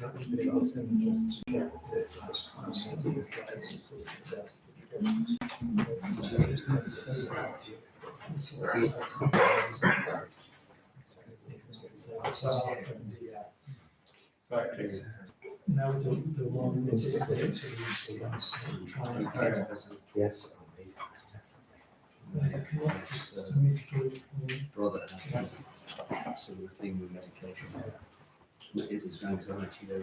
No, the one is Yes. Brother, absolute thing with medication. It is going to actually go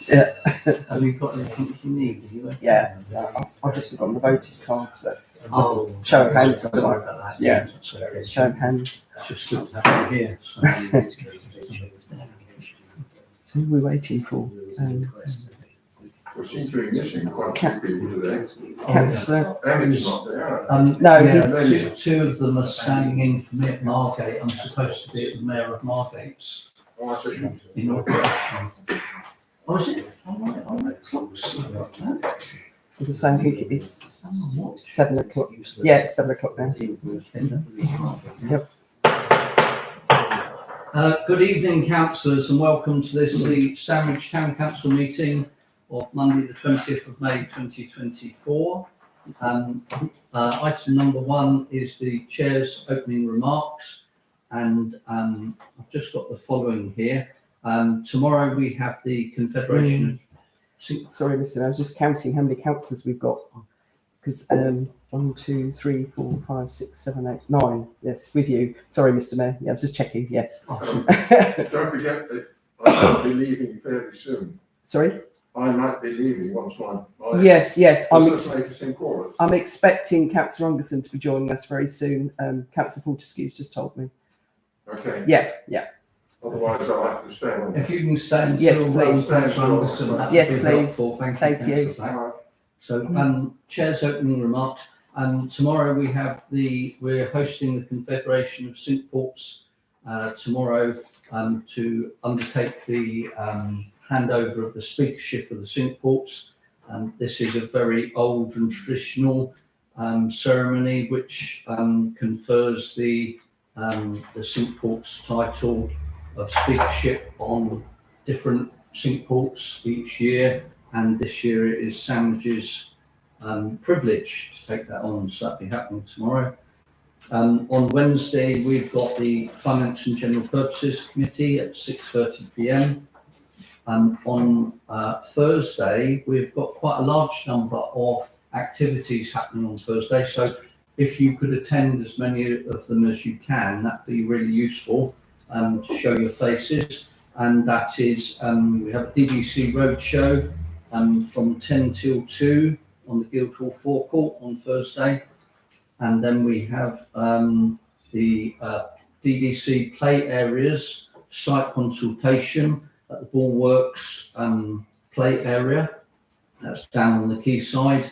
Yeah. Have you got anything you need? Yeah, I've just forgotten the voting cards, but Oh, show of hands. sorry about that. Yeah. That's okay. show of hands. It's just good to have you here. So in this case, they changed the application. So who are we waiting for? Well, she's been missing quite a few people today. Councillor. Emmy's not there. No, yeah, he's two of them are standing in for me at Margate. I'm supposed to be at the Mayor of Margate's Oh, I see. inauguration. Oh, is it? Oh, right, clocks. because I think it is 7 o'clock. Yeah, it's 7 o'clock now. Yep. Good evening, councillors, and welcome to the Sandwich Town Council meeting of Monday, the 20th of May, 2024. Item number 1 is the Chair's opening remarks, and I've just got the following here. Tomorrow we have the Confederation of... Sorry, listen, I was just counting how many councillors we've got. Because 1, 2, 3, 4, 5, 6, 7, 8, 9. Yes, with you. Sorry, Mr. Mayor. Yeah, I'm just checking. Yes. Don't forget that I might be leaving fairly soon. Sorry? I might be leaving once my Yes. I'm I'm expecting Councillor Ungerson to be joining us very soon. Councillor Fortescue's just told me. Okay. Yeah. Otherwise, I'll have to stay on. If you can stay until Yes, please. Councillor Anderson, that would Yes, be please. helpful. Thank you. Thank you. Councillor Black. So, Chair's opening remarks. Tomorrow we're hosting the Confederation of Cinque Ports tomorrow to undertake the handover of the speakership of the Cinque Ports. This is a very old and traditional ceremony which confers the Cinque Ports title of speakership on different Cinque Ports each year, and this year it is Sandwich's privilege to take that on, so that'll be happening tomorrow. On Wednesday we've got the Finance and General Purposes Committee at 6:30 p.m. On Thursday we've got quite a large number of activities happening on Thursday, so if you could attend as many of them as you can, that'd be really useful to show your faces. And that is, we have a DDC Roadshow from 10 till 2 on the Guildhall forecourt on Thursday. And then we have the DDC Play Areas site consultation at the Bulwarks Play Area. That's down on the quayside,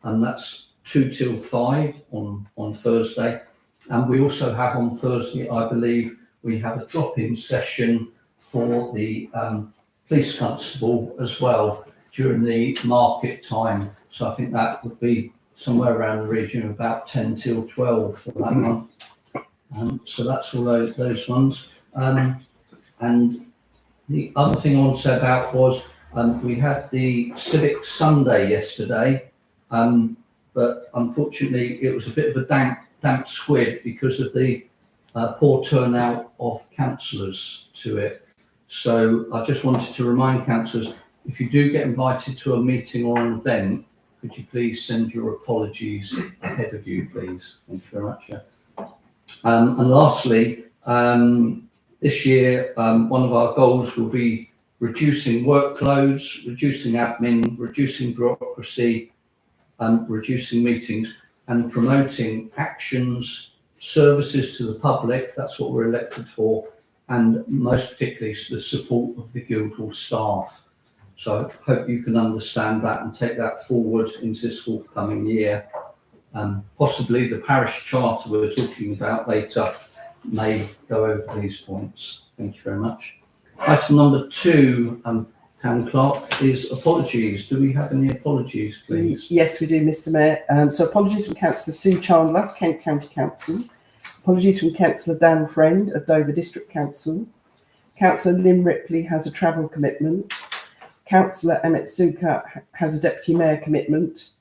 and that's 2 till 5 on Thursday. And we also have on Thursday, I believe, we have a drop-in session for the police constable as well during the market time. So I think that would be somewhere around the region of about 10 till 12 for that one. So that's all those ones. And the other thing I want to say about was we had the Civic Sunday yesterday, but unfortunately it was a bit of a damp squib because of the poor turnout of councillors to it. So I just wanted to remind councillors, if you do get invited to a meeting or an event, could you please send your apologies ahead of you, please? Thank you very much. And lastly, this year, one of our goals will be reducing workloads, reducing admin, reducing bureaucracy, reducing meetings, and promoting actions, services to the public. That's what we're elected for, and most particularly the support of the Guildhall staff. So I hope you can understand that and take that forward into this forthcoming year. Possibly the parish charter we're talking about later may go over these points. Thank you very much. Item number 2, Town Clerk, is apologies. Do we have any apologies, please? Yes, we do, Mr Mayor. So apologies from Councillor Sue Chandler, Kent County Council. Apologies from Councillor Dan Friend of Dover District Council. Councillor Lynn Ripley has a travel commitment. Councillor Emmett Suka has a Deputy Mayor commitment.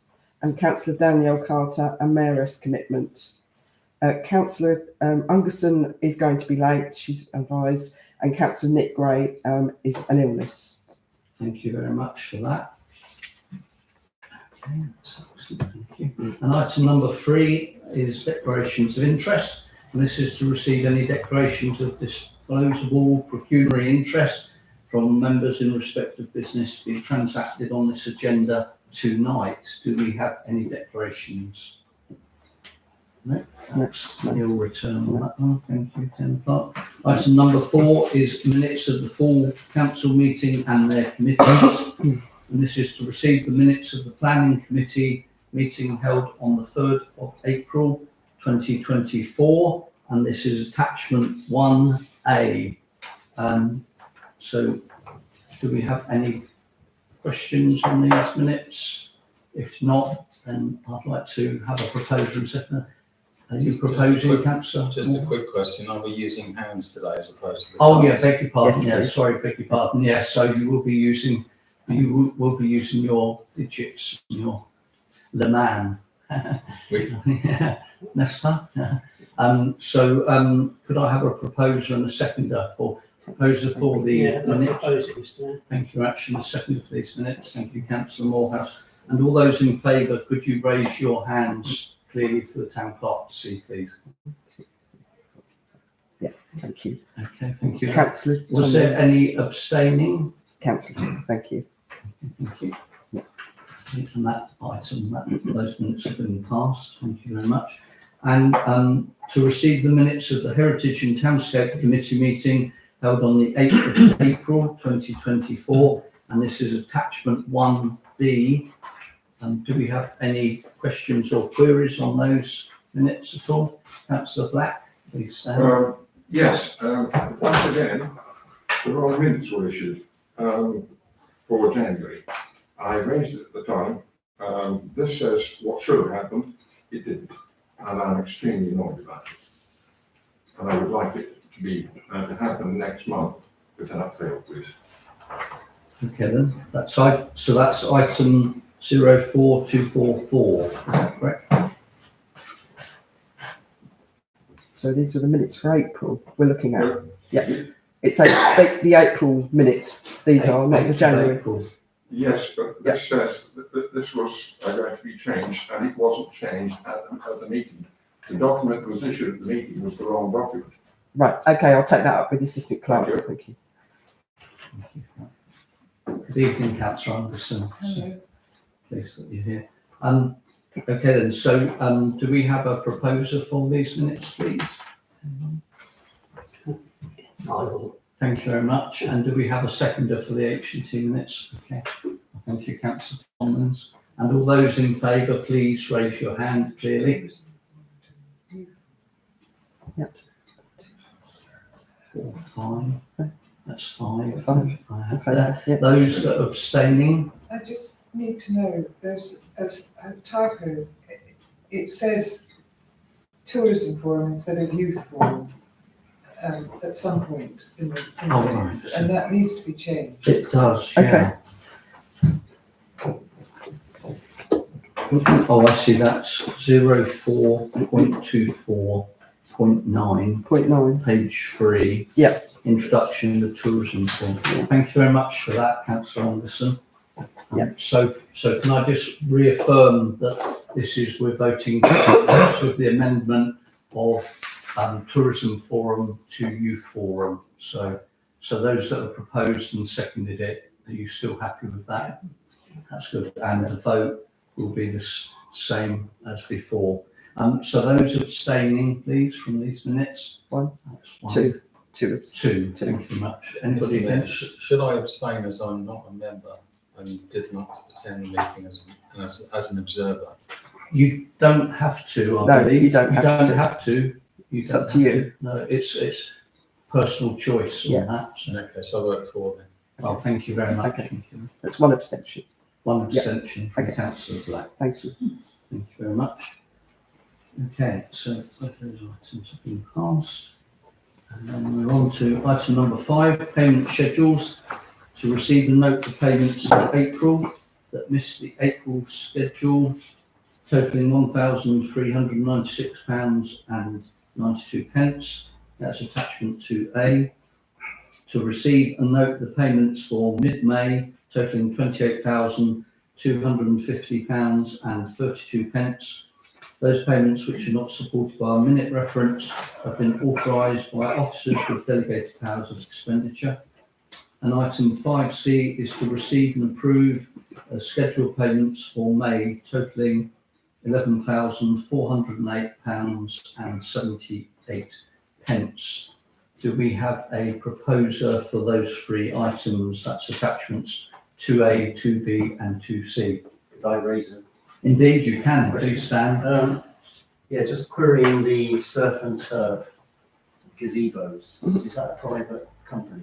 And Councillor Danielle Carter a Mayoress commitment. Councillor Ungerson is going to be late, she's advised. And Councillor Nick Gray is an illness. Thank you very much for that. Okay, that's excellent, thank you. And item number 3 is declarations of interest. And this is to receive any declarations of disposable pecuniary interest from members in respect of business to be transacted on this agenda tonight. Do we have any declarations? No, you'll return on that one. Thank you, 10 o'clock. Item number 4 is minutes of the full council meeting and their committees. And this is to receive the minutes of the planning committee meeting held on the 3rd of April 2024. And this is attachment 1A. So do we have any questions on these minutes? If not, then I'd like to have a proposal and second. Are you proposing, Councillor? Just a quick question. Are we using hands today as opposed to? The Oh, yeah, cards? beg your pardon. Yes, Yeah, please. sorry, beg your pardon. Yes, so you will be using your digits, your Le Man. Yeah, n'est-ce pas? Yeah. Could I have a proposer and a seconder for the Yeah, I minutes? propose it, Mr Mayor. Thank you, action the second for these minutes. Thank you, Councillor Morehouse. And all those in favour, could you raise your hands clearly for the town clerk to see, please? Thank you. Okay, thank you. Councillor Was there any abstaining? Councillor, thank you. Thank you. And that item, those minutes have been passed. Thank you very much. And to receive the minutes of the Heritage and Townscape Committee meeting held on the 8th of April 2024, and this is attachment 1B. Do we have any questions or queries on those minutes at all? Councillor Black, please stand. Yes, once again, the wrong minutes were issued for January. I raised it at the time. This says what should have happened, it didn't. And I'm extremely annoyed about it. And I would like it to be to happen next month without fail, please. Okay then, that's item 04244, is that correct? So these are the minutes for April we're looking at. Uh, Yeah, it's the April minutes. These are not the 8th of January. April. Yes, but this says that this was going to be changed, and it wasn't changed at the meeting. The document that was issued at the meeting was the wrong document. Right. Okay, I'll take that up with the assistant clerk. Thank you. Thank you. Good evening, Councillor Anderson. Pleased that you're here. Okay then, so do we have a proposer for these minutes, please? Thank you very much. And do we have a seconder for the H&T minutes? Okay. Thank you, Councillor Tomlins. And all those in favour, please raise your hand clearly. Yep. 4, 5. That's 5. Five. I have Okay. there. Yeah. Those that are abstaining, I just need to know, there's a typo. It says tourism forum instead of youth forum at some point in the Oh, minutes, right. and that needs to be changed. it does, Okay. yeah. Oh, I see, that's 04.24.9, 0.9. page 3. Yeah. Introduction to tourism. Thank you very much for that, Councillor Anderson. Yeah. So can I just reaffirm that we're voting with the amendment of tourism forum to youth forum. So those that have proposed and seconded it, are you still happy with that? That's good. And the vote will be the same as before. So those abstaining, please, from these minutes. One. That's one. Two. Two. Thank you very much. Anybody Mr. Mayor, against? should I abstain as I'm not a member and did not attend the meeting as an observer? You don't have to, I No, believe. you don't have to. have to. It's don't up to have you. No, it's personal choice on Yeah. that. So, Okay, so I vote for then. oh, thank you very much. Okay. Thank you. That's one abstention. One Yeah. abstention from Okay. councillor Black. Thank you. Thank you very much. Okay, so both those items have been passed. And then we're on to item number 5, payment schedules. To receive and note the payments for April that missed the April schedule, totaling £1,396.92. That's attachment 2A. To receive and note the payments for mid-May, totaling £28,250.32. Those payments which are not supported by a minute reference have been authorised by officers with delegated powers of expenditure. And item 5C is to receive and approve scheduled payments for May totaling £11,408.78. Do we have a proposer for those 3 items? That's attachments 2A, 2B and 2C. Could I raise it? Indeed, you can. Please stand. Yeah, just querying the surf and turf gazebos. Is that a private company?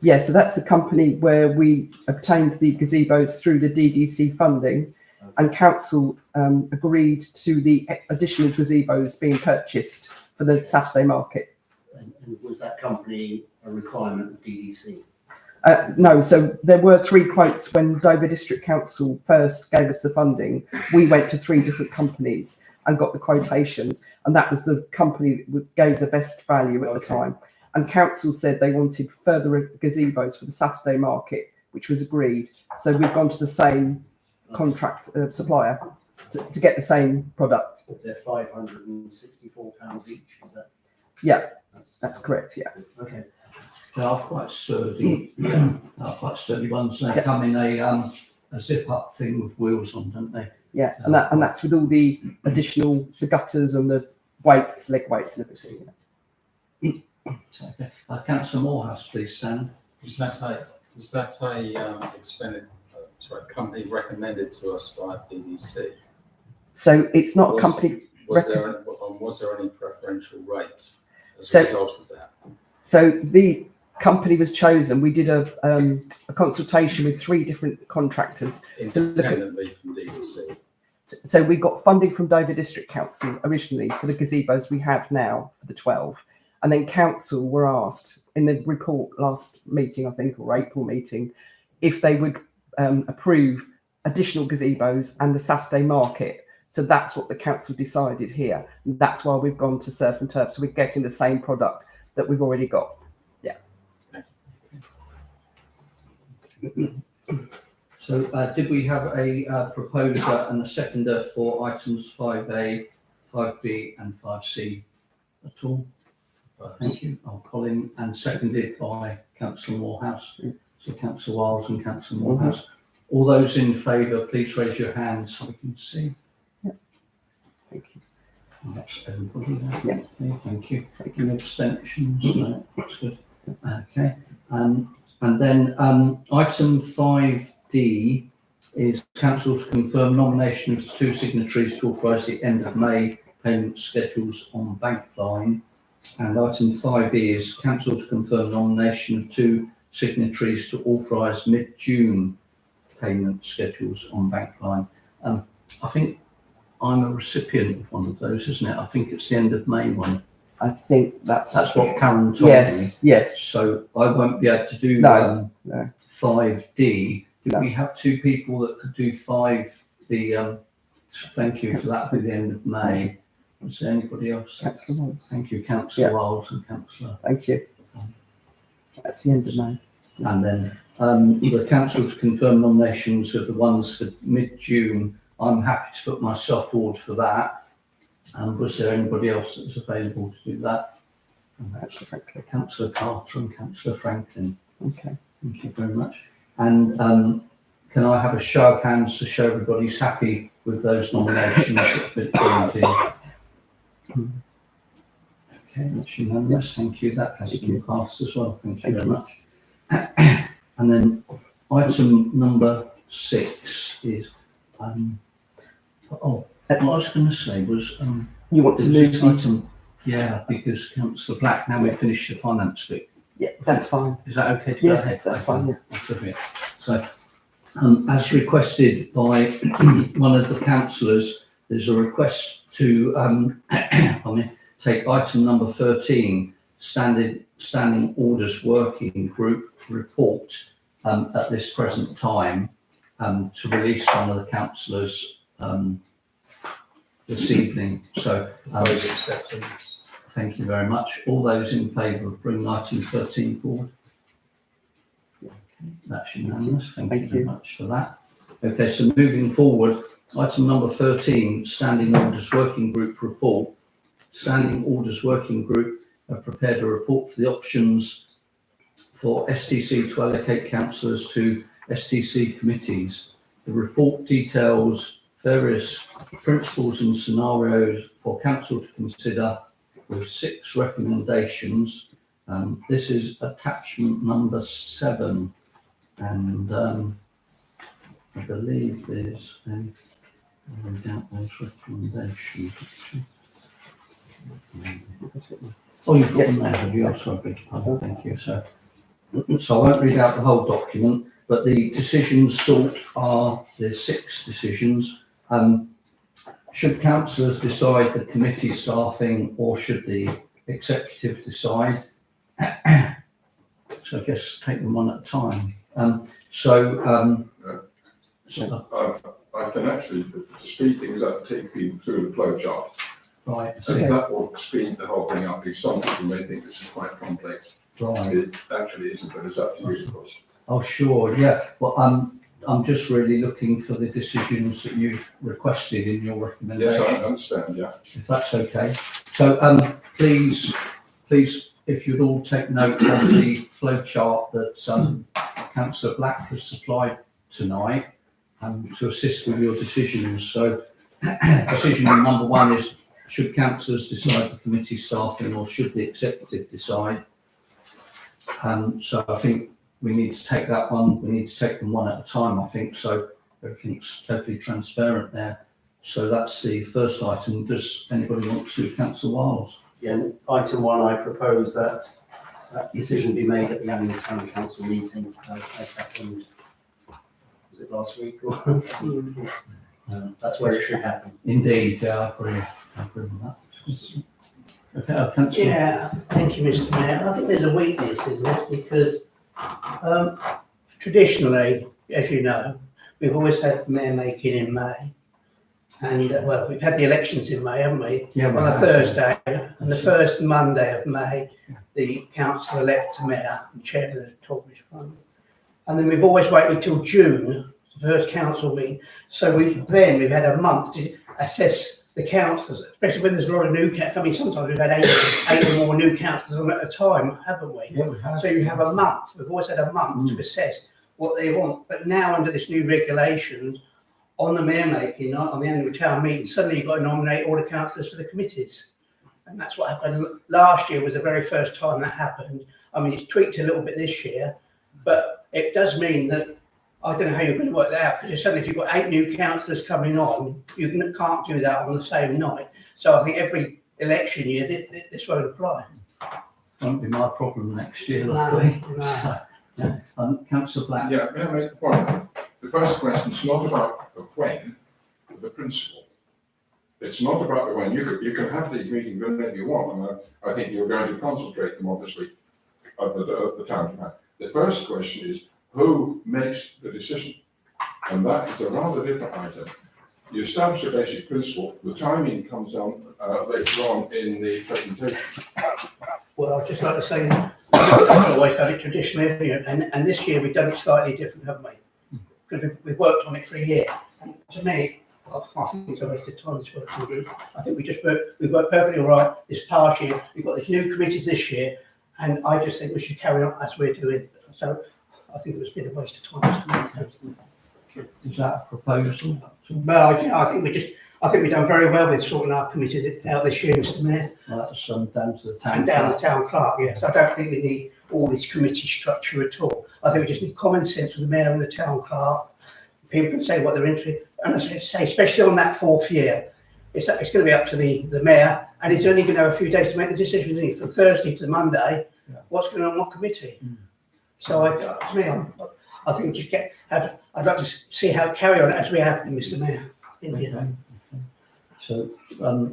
Yeah, so that's the company where we obtained the gazebos through the DDC funding, and council agreed to the additional gazebos being purchased for the Saturday market. And was that company a requirement of DDC? No, so there were 3 quotes when Dover District Council first gave us the funding. We went to 3 different companies and got the quotations, and that was the company that gave the best value at the time. And council said they wanted further gazebos for the Saturday market, which was agreed. So we've gone to the same contract supplier to get the same product. They're £564 each, is that? Yeah, that's correct, yeah. Okay. They are quite sturdy. Ones. They come in a zip-up thing with wheels on, don't they? Yeah, and that's with all the additional, the gutters and the weights, leg weights and everything. Okay. Councillor Morehouse, please stand. Was that a company recommended to us by BBC? So it's not a company. Was there any preferential rate as So- a result of that? So the company was chosen. We did a consultation with 3 different contractors. Independently from BBC. So we got funding from Dover District Council originally for the gazebos we have now for the 12. And then council were asked in the report last meeting, I think, or April meeting, if they would approve additional gazebos and the Saturday market. So that's what the council decided here. And that's why we've gone to surf and turf. So we're getting the same product that we've already got. Yeah. So did we have a proposer and a seconder for items 5A, 5B and 5C at all? Thank you. Colin, and seconded by Councillor Morehouse. So Councillor Wiles and Councillor Morehouse. All those in favour, please raise your hands so we can see. Thank you. That's everybody there. Yeah. Okay, thank you. Any abstentions? No, that's good. Okay. And then item 5D is council to confirm nomination of 2 signatories to authorise the end of May payment schedules on Bankline. And item 5E is council to confirm nomination of 2 signatories to authorise mid-June payment schedules on Bankline. I think I'm a recipient of one of those, isn't it? I think it's the end of May one. I think that's what Karen told me. Yes. So I won't be able to do No. 5D. Did No. we have 2 people that could do 5? Thank you for that. By the end of May. Was there anybody else? Councillor Wiles. Thank you, Councillor Yeah. Wiles and Councillor. Thank you. That's the end of May. And then the council to confirm nominations of the ones for mid-June. I'm happy to put myself forward for that. Was there anybody else that was available to do that? Councillor Franklin. Councillor Carter and Councillor Franklin. Okay. Thank you very much. And can I have a show of hands to show everybody's happy with those nominations that have been joined in? Okay, that's unanimous. Thank you. That has been passed as well. Thank you very much. And then item number 6 is what I was going to say was You want to there was move this the item Yeah, because Councillor Black, now we've finished the finance bit. Yeah, that's fine. Is that okay to go ahead? Yes, that's fine, yeah. Brilliant. So, as requested by one of the councillors, there's a request to take item number 13, standing orders working group report, at this present time, to release one of the councillors this evening. So, Propose acceptance. thank you very much. All those in favour of bringing item 13 forward? That's unanimous. Thank you very much for that. Okay, so moving forward, item number 13, Standing Orders Working Group report. Standing Orders Working Group have prepared a report for the options for STC to allocate councillors to STC committees. The report details various principles and scenarios for council to consider, with 6 recommendations. This is attachment number 7, and I believe there's I'll read out those recommendations. Oh, you've got them there, have you? Oh, sorry, beg your pardon. Thank you. So I won't read out the whole document, but the decisions sought are, there's 6 decisions. Should councillors decide the committee staffing, or should the executive decide? So I guess take them one at a time. I can actually speed things up, take people through the flow chart. Right, And so, that will speed the whole thing up, because some people may think this is quite complex. right. It actually isn't, but it's up to you, of course. Oh, sure, yeah. Well, I'm just really looking for the decisions that you've requested in your recommendation. Yes, I understand, yeah. If that's okay. So, please, if you'd all take note of the flow chart that Councillor Black has supplied tonight, to assist with your decisions. So, decision number 1 is, should councillors decide the committee staffing, or should the executive decide? So I think we need to take that one. We need to take them one at a time, I think. So everything's totally transparent there. So that's the first item. Does anybody want to? Councillor Wiles? Yeah, item 1, I propose that decision be made at the annual town council meeting, as happened, was it last week? Or that's where it should happen. Indeed, I agree. I agree with that. Okay, Councillor. Yeah, thank you, Mr. Mayor. I think there's a weakness in this because traditionally, as you know, we've always had mayor making in May. And well, we've had the elections in May, haven't we? Yeah, On a Thursday, and the first Monday of May, the council-elect mayor and chair of the Torbridge Fund. And then we've always waited till June, the first council meeting. So we've had a month to assess the councillors, especially when there's a lot of new councillors. I mean, sometimes we've had eight or more new councillors on at a time, haven't we? Yeah, we have. So you have a month. We've always had a month to assess what they want. But now under this new regulations, on the mayor making, on the annual town meeting, suddenly you've got to nominate all the councillors for the committees. And that's what happened. Last year was the very first time that happened. I mean, it's tweaked a little bit this year, but it does mean that, I don't know how you're going to work that out, because suddenly if you've got 8 new councillors coming on, you can't do that on the same night. So I think every election year, this won't apply. Won't be my problem next year, luckily. No. So, yeah. Councillor Black. Yeah, may I make the point? The first question is not about the when, but the principle. It's not about the when. You can have these meetings whenever you want, and I think you're going to concentrate them, obviously, at the town plan. The first question is, who makes the decision? And that is a rather different item. You establish a basic principle, the timing comes on later on in the presentation. Well, I'd just like to say, I've always done it traditionally, and this year we've done it slightly different, haven't we? Because we've worked on it for a year. And to me, I think it's a waste of time, this working group. I think we've worked perfectly all right this past year. We've got these new committees this year, and I just think we should carry on as we're doing. So I think it was a bit of a waste of time. Is that a proposal? Well, I think we've done very well with sorting our committees out this year, Mr. Mayor. That's down to the town. And down the town clerk, yes. I don't think we need all this committee structure at all. I think we just need common sense from the mayor and the town clerk. People can say what they're interested in. And as I say, especially on that 4th year, it's going to be up to the mayor, and he's only going to have a few days to make the decision, isn't he? From Thursday to Monday, Yeah. what's going on what committee? So I think we just I'd like to see how carry on as we have, Mr. Mayor. Thank you. Okay. So,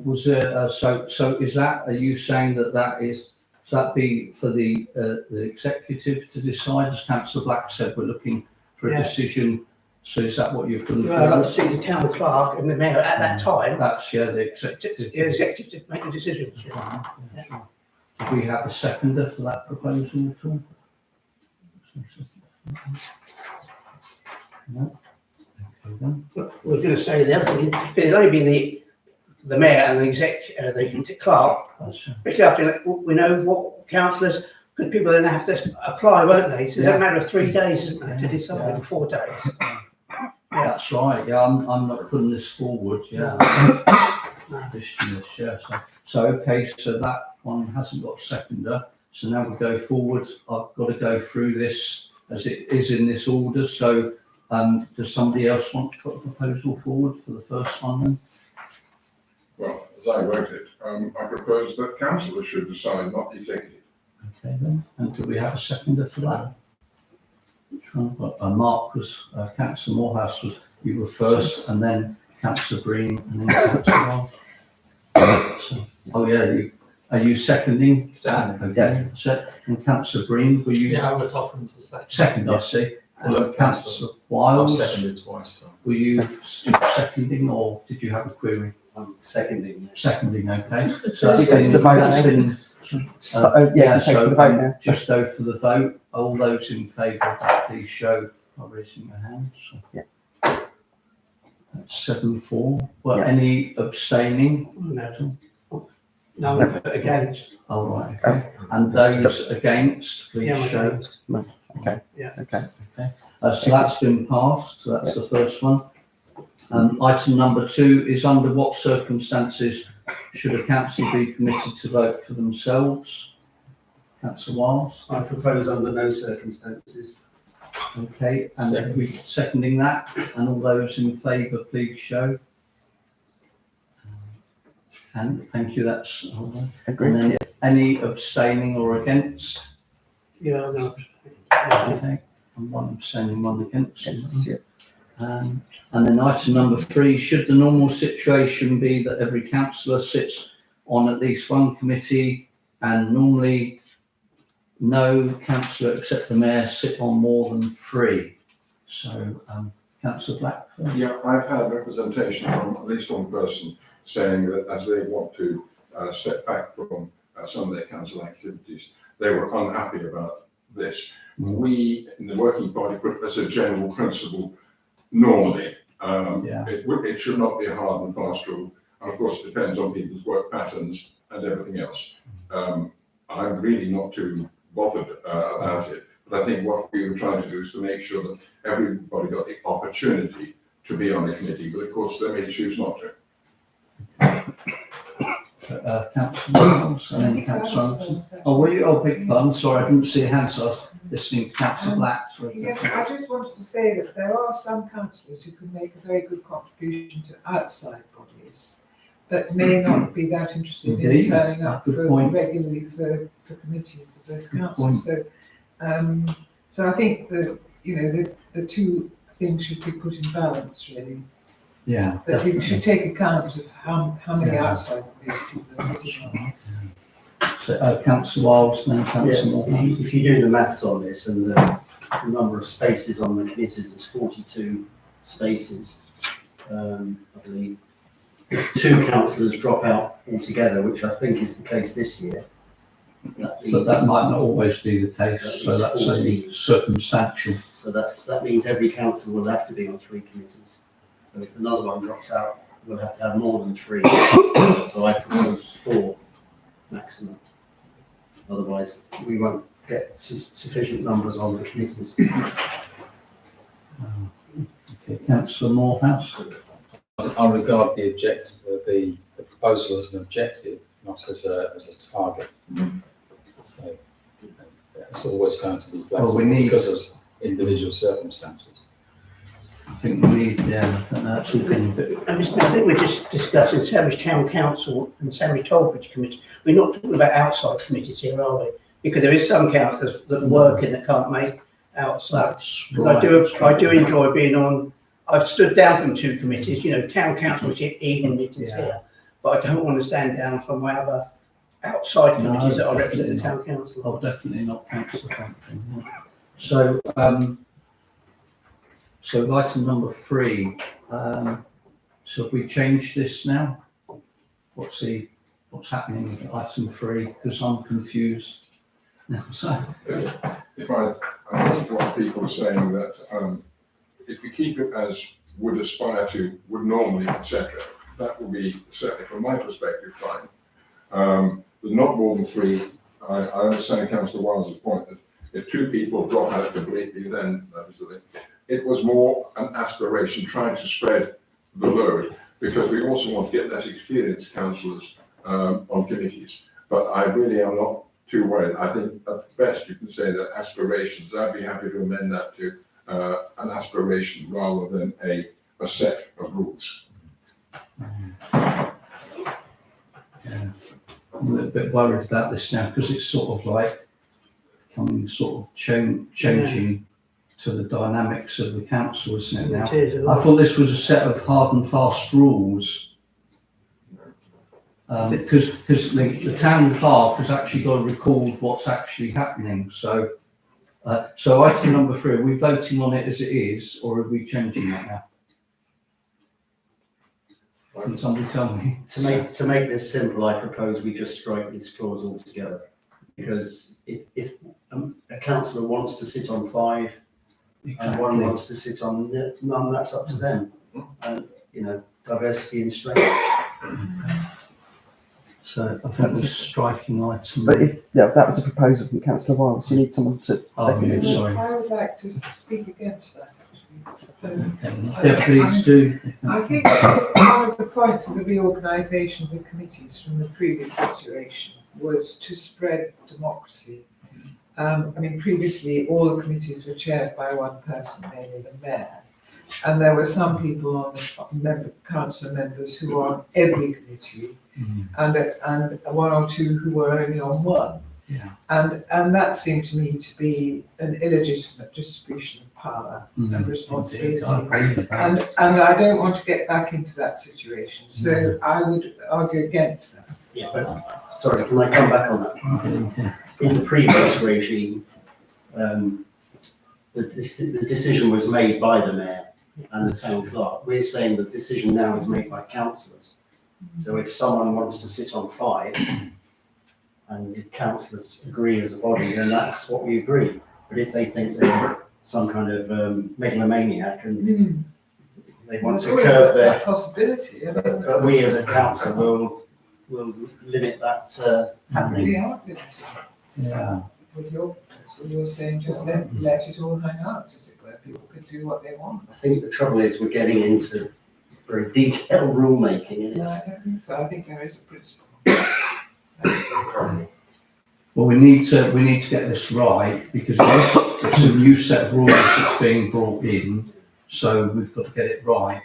was there, so is that, are you saying that is, does that be for the executive to decide? As Councillor Black said, we're looking for a Yeah. decision. So is that what you're putting Well, I'd like forward? to see the town clerk and the mayor at that time, That's, yeah, the the executive. executive to make the decisions. Yeah, sure. Do we have a seconder for that proposal at all? No? Okay then. We're going to say the other thing, it'll only be the mayor and the clerk, That's, especially after we know what councillors, because people then have to apply, won't they? So it's Yeah. a matter of 3 days, isn't it, to Yeah, decide, yeah. or 4 days. that's right, yeah, I'm not putting this forward, yeah. Pushing this, yeah, so, okay, so that one hasn't got a seconder, so now we go forward, I've got to go through this as it is in this order, so, does somebody else want to put a proposal forward for the first one then? Well, as I wrote it, I propose that councillors should decide, not the executive. Okay then, and do we have a seconder for that? Which one? Mark was, Councillor Morehouse was, you were first, and then Councillor Breen, and then Councillor Wild. So, oh yeah, are you seconding? Seconding. Okay, and Councillor Breen, were you? Yeah, I was offering to say. Second, I see. Well, And Councillor Wiles, I've seconded twice. So. were you seconding, or did you have a query? I'm seconding. Seconding, okay. So I think it's a vote That's now. been. So, yeah, take it to the vote now. Just go for the vote. All those in favour of that, please show by raising your hands. Yeah. That's 7-4. Well, Yeah. any abstaining? No, no, against. All right, okay. And those against, please Yeah, show. Okay. Yeah. Okay. So that's been passed. So that's the first one. Item number 2 is under what circumstances should a council be permitted to vote for themselves? Councillor Wiles? I propose under no circumstances. Okay, and are we seconding that? And all those in favour, please show. And thank you, that's all right. And Agreed. then any abstaining or against? Yeah, no. Okay, and one abstaining, one against. Yes, yeah. And then item number 3, should the normal situation be that every councillor sits on at least one committee, and normally no councillor except the mayor sit on more than 3? So, Councillor Black first. Yeah, I've had representation from at least one person saying that as they want to step back from some of their council activities, they were unhappy about this. We, in the working party, put as a general principle, normally, Yeah. it should not be a hard and fast rule. And of course, it depends on people's work patterns and everything else. I'm really not too bothered about it, but I think what we were trying to do is to make sure that everybody got the opportunity to be on the committee, but of course, they may choose not to. Councillor Wiles and then Councillor Anderson. Oh, were you? Oh, big pardon. Sorry, I didn't see your hand, so I was listening to Councillor Black. Sorry. Yeah, I just wanted to say that there are some councillors who can make a very good contribution to outside bodies, but may not be that interested in Indeed. turning up Good point. regularly for committees of those Good councils. So I think that, the two things should be put in balance, really. Yeah, But you definitely. should take account of how many Yeah. outside bodies people are sitting on. So, Councillor Wiles and then Councillor Morehouse. If you do the maths on this and the number of spaces on the committees, there's 42 spaces, I believe. If 2 councillors drop out altogether, which I think is the case this year, that But that leaves, might not always be the case, That so leaves that's only 14. circumstantial. so that means every council will have to be on 3 committees. So if another one drops out, we'll have to have more than 3. So I propose 4 maximum. Otherwise, we won't get sufficient numbers on the committees. Okay, Councillor Morehouse. I regard the proposal as an objective, not as a target. So it's always going to be flexible Well, we need- because of individual circumstances. I think we need, yeah, I think that's all been a bit, I think we're just discussing Sandwich Town Council and Sandwich Tollbridge Committee. We're not talking about outside committees here, are we? Because there is some councillors that work in that can't make outside. that's But right. I do enjoy being on, I've stood down from 2 committees, you know, Town Council, which is evening meetings here. But I don't want to stand down from my other outside No, committees that I represent the definitely Town Council. I'll definitely not cancel something. Yeah. So, so item number 3, shall we change this now? What's happening with item 3? Because I'm confused. So, If I think what people are saying that, if we keep it as would aspire to, would normally, etc., that will be, certainly from my perspective, fine. There's not more than 3. I understand Councillor Wiles' point that if 2 people drop out completely, then that was the thing. It was more an aspiration, trying to spread the load, because we also want to get less experienced councillors on committees. But I really am not too worried. I think at best you can say that aspirations, I'd be happy to amend that to an aspiration rather than a set of rules. yeah. I'm a bit worried about this now because it's sort of like becoming sort of changing to the dynamics of the council, isn't it now? It is a I lot. thought this was a set of hard and fast rules. Because the town clerk has actually got to record what's actually happening. So, so item number 3, are we voting on it as it is, or are we changing it now? Can somebody tell me? To make this simple, I propose we just strike this clause altogether. Because if a councillor wants to sit on 5 and one wants to sit on none, that's up to them. And, you know, diversity in strength. So I think we're striking item. But if that was a proposal from Councillor Wiles, you need someone to Oh, second yeah, it. sorry. I would like to speak against that. Yeah, please do. I think one of the points of the reorganisation of the committees from the previous situation was to spread democracy. I mean, previously, all the committees were chaired by one person, namely the mayor. And there were some people on the council members who were on every committee, and 1 or 2 who were only on one. Yeah. And that seemed to me to be an illegitimate distribution of power and responsibility. I agree with that. And I don't want to get back into that situation, so I would argue against that. Yeah, but, sorry, can I come back on that? In the previous regime, the decision was made by the mayor and the town clerk. We're saying the decision now is made by councillors. So if someone wants to sit on 5 and the councillors agree as a body, then that's what we agree. But if they think they're some kind of megalomaniac and they want There's to always curb their, that possibility. I mean, but we as a council will limit that happening. we are limited Yeah. with your proposal. You're saying just let it all hang out, as it were. People could do what they want. I think the trouble is we're getting into very detailed rulemaking and No, it's, I don't think so. I think there is a principle. Well, we need to get this right because it's a new set of rules that's being brought in. So we've got to get it right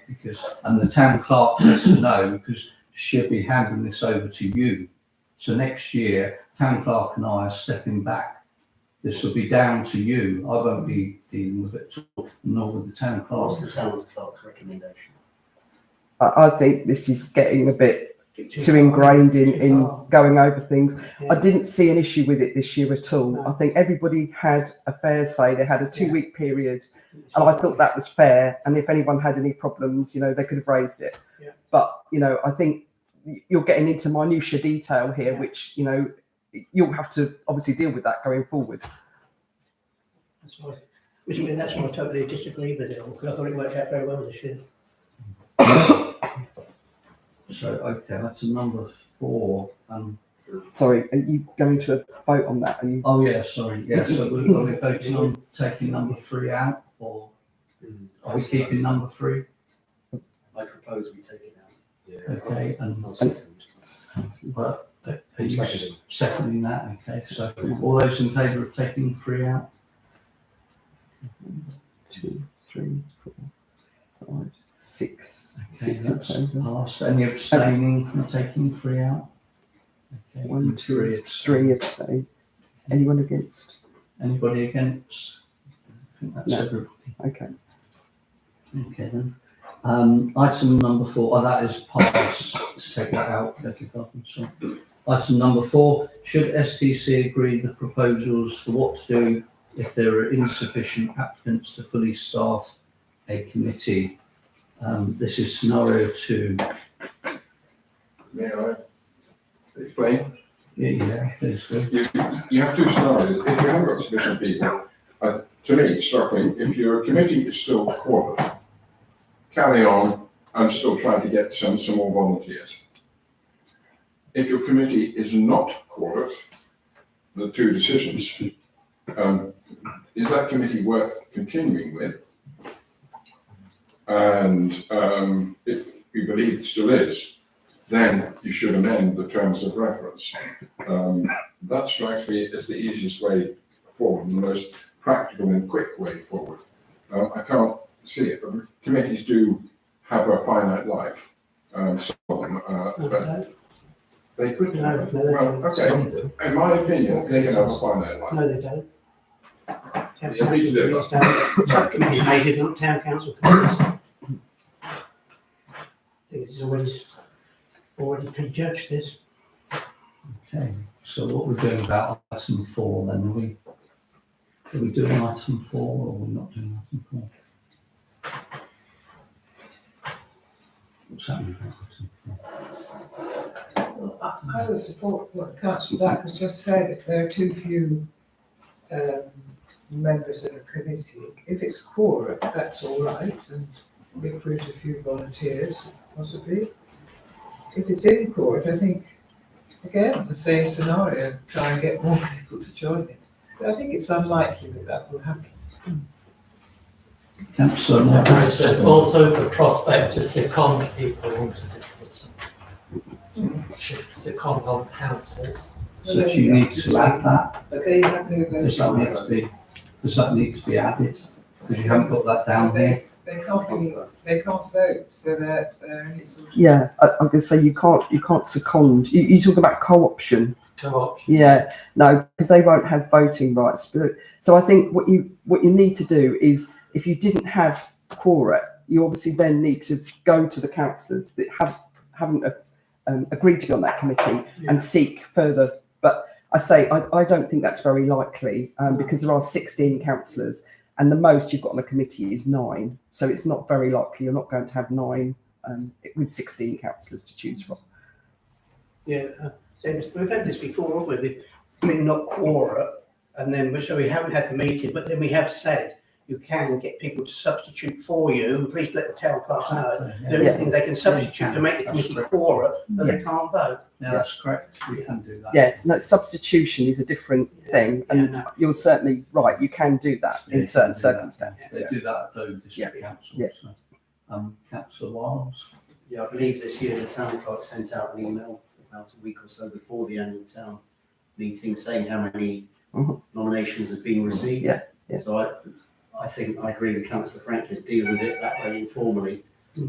and the town clerk has to know because she'll be handing this over to you. So next year, town clerk and I are stepping back. This will be down to you. I won't be dealing with it at all, nor with the town clerk. what's the town clerk's recommendation? I think this is getting a bit too ingrained in going over things. I didn't see an issue with it this year at all. I think everybody had a fair say. They had a 2-week period, and I thought that was fair. And if anyone had any problems, you know, they could have raised it. Yeah. But, you know, I think you're getting into minutiae detail here, which, you know, you'll have to obviously deal with that going forward. That's why I totally disagree with it, because I thought it worked out very well this year. So, okay, that's a number 4. Sorry, are you going to vote on that? Are you? Oh, yeah, sorry. Yeah, so we're voting on taking number 3 out, or are we keeping number 3? I propose we take it out. Okay, and I'll second. are you seconding that? Okay, so all those in favour of taking 3 out? 2, 3, 4. 5, 6. Okay, 6 in that's favour. passed. Any abstaining from taking 3 out? Okay, 1, and 2, 3 3 abstain. Anyone against? Anybody against? I think that's No. everybody. Okay. Okay then. Item number 4, that is passed to take that out. Beg your pardon, sorry. Item number 4, should STC agree the proposals for what to do if there are insufficient applicants to fully staff a committee? This is scenario 2. May I explain? Yeah, please do. You have two scenarios. If you haven't got sufficient people, to me, it struck me, if your committee is still qualified, carry on and still try to get some more volunteers. If your committee is not qualified, the two decisions, is that committee worth continuing with? And if you believe it still is, then you should amend the terms of reference. That strikes me as the easiest way forward, and the most practical and quick way forward. I can't see it, but committees do have a finite life. Some of them, but they could. No, Well, okay. Some do. In my opinion, they can have a finite life. No, they don't. Town Yeah, me too. council, subcommittee made it, not town council committees. I think this is already prejudged this. Okay, so what we're doing about item 4 then? Are we doing item 4 or are we not doing item 4? What's happening about item 4? I would support what Councillor Black has just said. If there are too few members of a committee, if it's quorum, that's all right, and recruit a few volunteers, possibly. If it's in court, I think, again, the same scenario, try and get more people to join it. But I think it's unlikely that that will happen. Councillor There's Morris. also the prospect to second people into different, second on councils. So do you need to add that? But they have no Does that need voting to be, does that need to be added? Because you haven't got that down here. They can't vote, so they're only sort of. Yeah, I'm going to say you can't second. You talk about co-option. Co-option. Yeah, no, because they won't have voting rights. But so I think what you need to do is, if you didn't have quorum, you obviously then need to go to the councillors that haven't agreed to be on that committee and seek further. But I say I don't think that's very likely because there are 16 councillors and the most you've got on the committee is 9. So it's not very likely you're not going to have 9 with 16 councillors to choose from. Yeah, so we've had this before, haven't we? I mean, not quorum, and then so we haven't had the meeting, but then we have said you can get people to substitute for you, and please let the town clerk know. There are things they can substitute to make the committee quorum, but they can't vote. Yeah, that's correct. We can do that. Yeah, no, substitution is a different thing, and no. you're certainly right. You can do that Yeah, in certain you can do that. circumstances. They do that at Dover District Council. Yeah. So, Councillor Wiles. Yeah, I believe this year the town clerk sent out an email about a week or so before the annual town meeting saying how many Mhm. nominations have been received. Yeah, yeah. So I think I agree with Councillor Franklin, deal with it that way informally.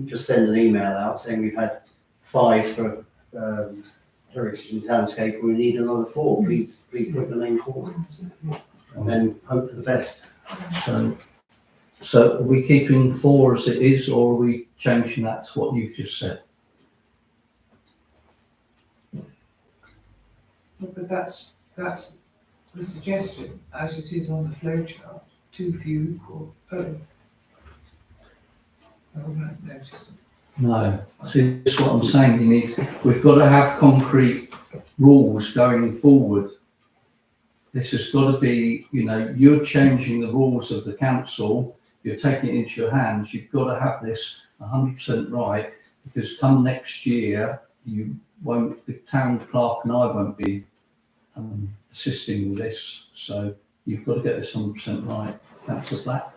Just send an email out saying we've had 5 for heritage and townscape, we need another 4, please put the name forward. And then hope for the best. So are we keeping 4 as it is, or are we changing that to what you've just said? But that's the suggestion, as it is on the flow chart, too few or, oh, right, notice. No. See, that's what I'm saying. We've got to have concrete rules going forward. This has got to be, you're changing the rules of the council. You're taking it into your hands. You've got to have this 100% right, because come next year, the town clerk and I won't be assisting with this. So you've got to get this 100% right. Councillor Black.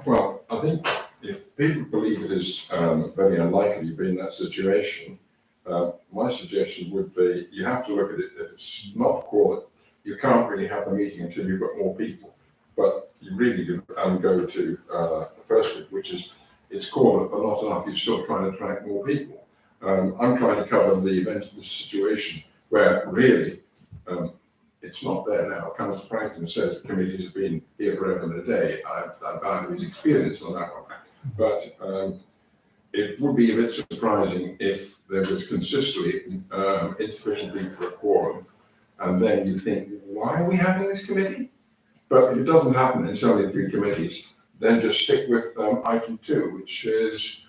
Well, I think if people believe it is very unlikely you'll be in that situation, my suggestion would be you have to look at it. If it's not quorum, you can't really have the meeting until you've got more people. But you really do go to the first group, which is it's called but not enough, you're still trying to attract more people. I'm trying to cover the event of the situation where really it's not there now. Councillor Franklin says the committee has been here forever and a day. I value his experience on that one. But it would be a bit surprising if there was consistently insufficient people for a quorum, and then you think, why are we having this committee? But if it doesn't happen, and it's only 3 committees, then just stick with item 2, which is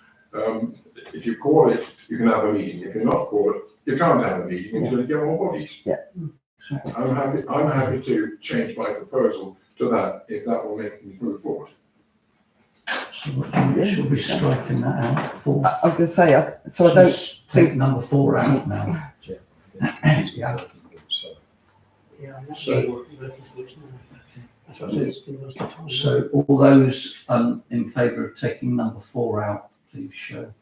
if you call it, you can have a meeting. If you're not called it, you can't have a meeting, and you're going to get more bodies. Yeah. I'm happy to change my proposal to that if that will make me move forward. So what do you, should we striking that out for? I'm going to say, so I don't Take think, number 4 out now. Yeah. So- That's what I said, it's been lost to time. So all those in favour of taking number 4 out, please show.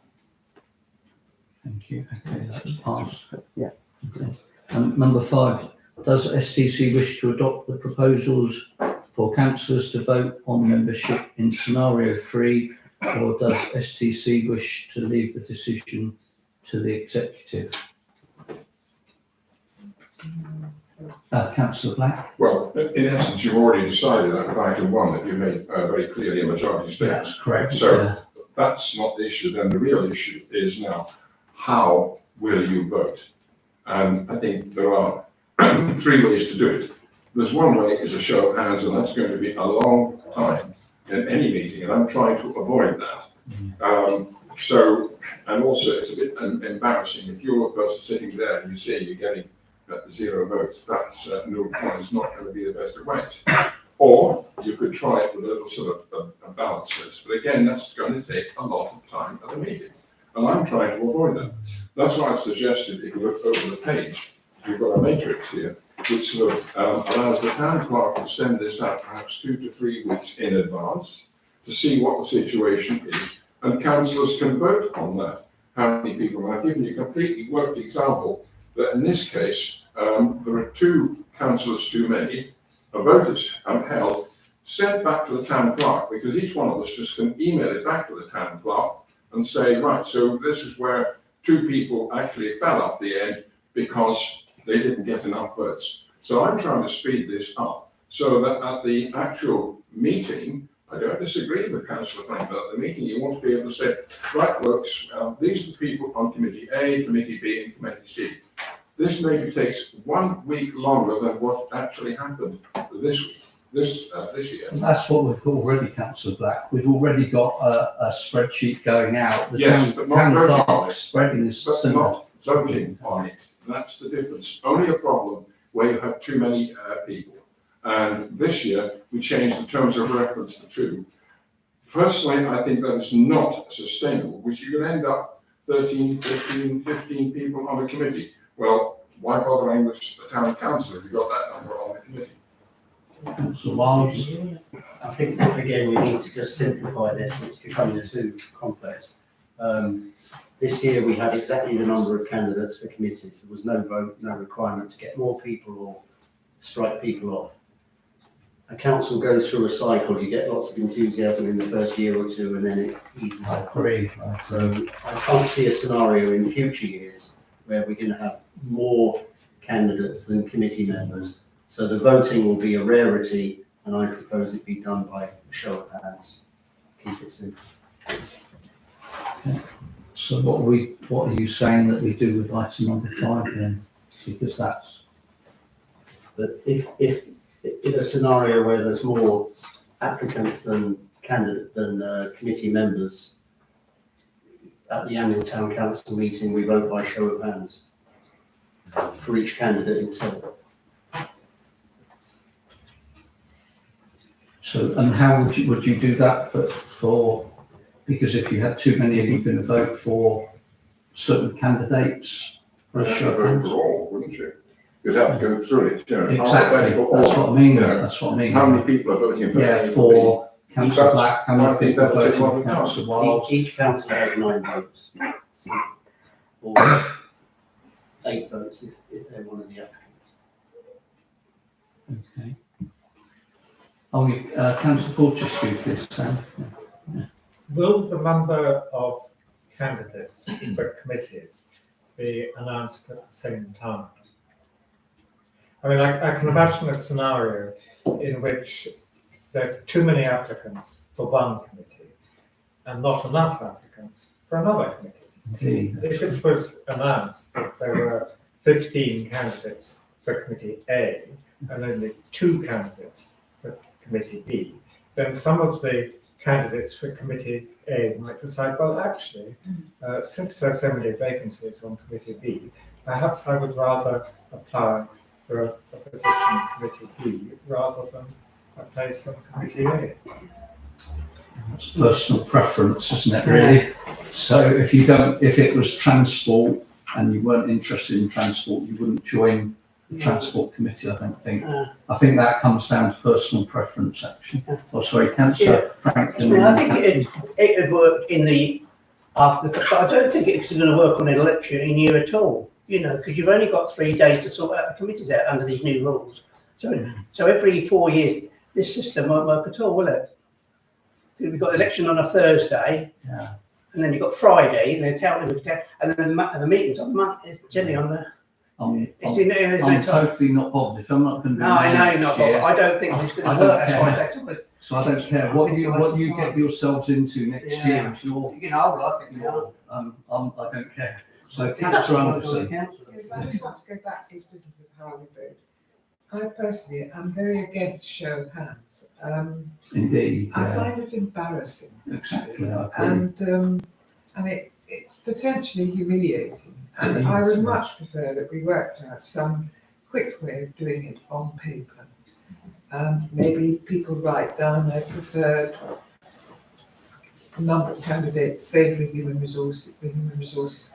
Thank you. Okay, that's passed. Yeah. Okay. Number 5, does STC wish to adopt the proposals for councillors to vote on membership in scenario 3, or does STC wish to leave the decision to the executive? Councillor Black? Well, in essence, you've already decided that item 1 that you made very clearly a majority statement. That's correct. So that's not the issue. Then the real issue is now, how will you vote? And I think there are 3 ways to do it. There's one way is a show of hands, and that's going to be a long time in any meeting, and I'm trying to avoid that. And also it's a bit embarrassing if you're the person sitting there and you say you're getting 0 votes. That's is not going to be the best of ways. Or you could try it with a little sort of a balance list, but again, that's going to take a lot of time at the meeting, and I'm trying to avoid that. That's why I've suggested if you look over the page, you've got a matrix here, which sort of allows the town clerk to send this out perhaps 2 to 3 weeks in advance to see what the situation is, and councillors can vote on that. How many people? And I've given you a completely worked example that in this case, there are 2 councillors too many, a vote is held, sent back to the town clerk, because each one of us just can email it back to the town clerk and say, right, so this is where 2 people actually fell off the end because they didn't get enough votes. So I'm trying to speed this up so that at the actual meeting, I don't disagree with Councillor Franklin, at the meeting you want to be able to say, right folks, these are the people on Committee A, Committee B and Committee C. This maybe takes 1 week longer than what actually happened this week, this year. And that's what we've already, Councillor Black. We've already got a spreadsheet going out. The Yes, but not town voting on clerk it. spreading this. But not voting on it. That's the difference. Only a problem where you have too many people. And this year, we changed the terms of reference to 2. Personally, I think that is not sustainable, which you can end up 13, 14, 15 people on a committee. Well, why bother English the town council if you've got that number on the committee? Councillor Wiles? I think that, again, we need to just simplify this. It's becoming too complex. This year we had exactly the number of candidates for committees. There was no vote, no requirement to get more people or strike people off. A council goes through a cycle. You get lots of enthusiasm in the first year or 2, and then it eases I off. agree. So I can't see a scenario in future years where we're going to have more candidates than committee members. So the voting will be a rarity, and I propose it be done by show of hands. Keep it simple. So what are you saying that we do with item number 5 then? Because that's, But if in a scenario where there's more applicants than committee members, at the annual town council meeting, we vote by show of hands for each candidate in turn. so, and how would you do that for, because if you had too many, are you going to vote for certain candidates? For a You'd show have to of vote hands? for all, wouldn't you? You'd have to go through it, you know. Exactly, alphabetical that's order. what I mean, You know, that's what I mean. How many people are voting for A, Yeah, for B? for Councillor That's- Black, how I many think people that'll take voted a lot for of time. Councillor Wiles? Each councillor has 9 votes. Or 8 votes if they're one of the applicants. Okay. Oh, Councillor Fortescue, please, Sam. Yeah. will the number of candidates for committees be announced at the same time? I mean, I can imagine a scenario in which there are too many applicants for one committee and not enough applicants for another committee. Indeed. If it was announced that there were 15 candidates for Committee A and only 2 candidates for Committee B, then some of the candidates for Committee A might decide, well, actually, since there are so many vacancies on Committee B, perhaps I would rather apply for a position in Committee B rather than a place on Committee A. It's personal preference, isn't it, really? So if it was transport and you weren't interested in transport, you wouldn't join the transport committee, I don't think. I think that comes down to personal preference, actually. Oh, sorry, Councillor Franklin. I think it would work in the after, but I don't think it's going to work on an election year at all, you know, because you've only got 3 days to sort out the committees out under these new rules. So every 4 years, this system won't work at all, will it? We've got election on a Thursday, and then you've got Friday, and then and then the meetings on the month is generally on the. I'm time. totally not bothered. If I'm not going to do No, I know it you're not, next but year, I don't think it's going I to don't work. That's why I care. said it. so I don't care what you get yourselves into next year. It's your, You know, I think I don't care. So Councillor Anderson. Yes, I just want to go back to this business of how we vote. I personally am very against show of hands. Indeed. I find it embarrassing. Exactly. I agree. And it's potentially humiliating. And It I is, would yes. much prefer that we worked out some quick way of doing it on paper. Maybe people write down their preferred number of candidates, say for Human Resources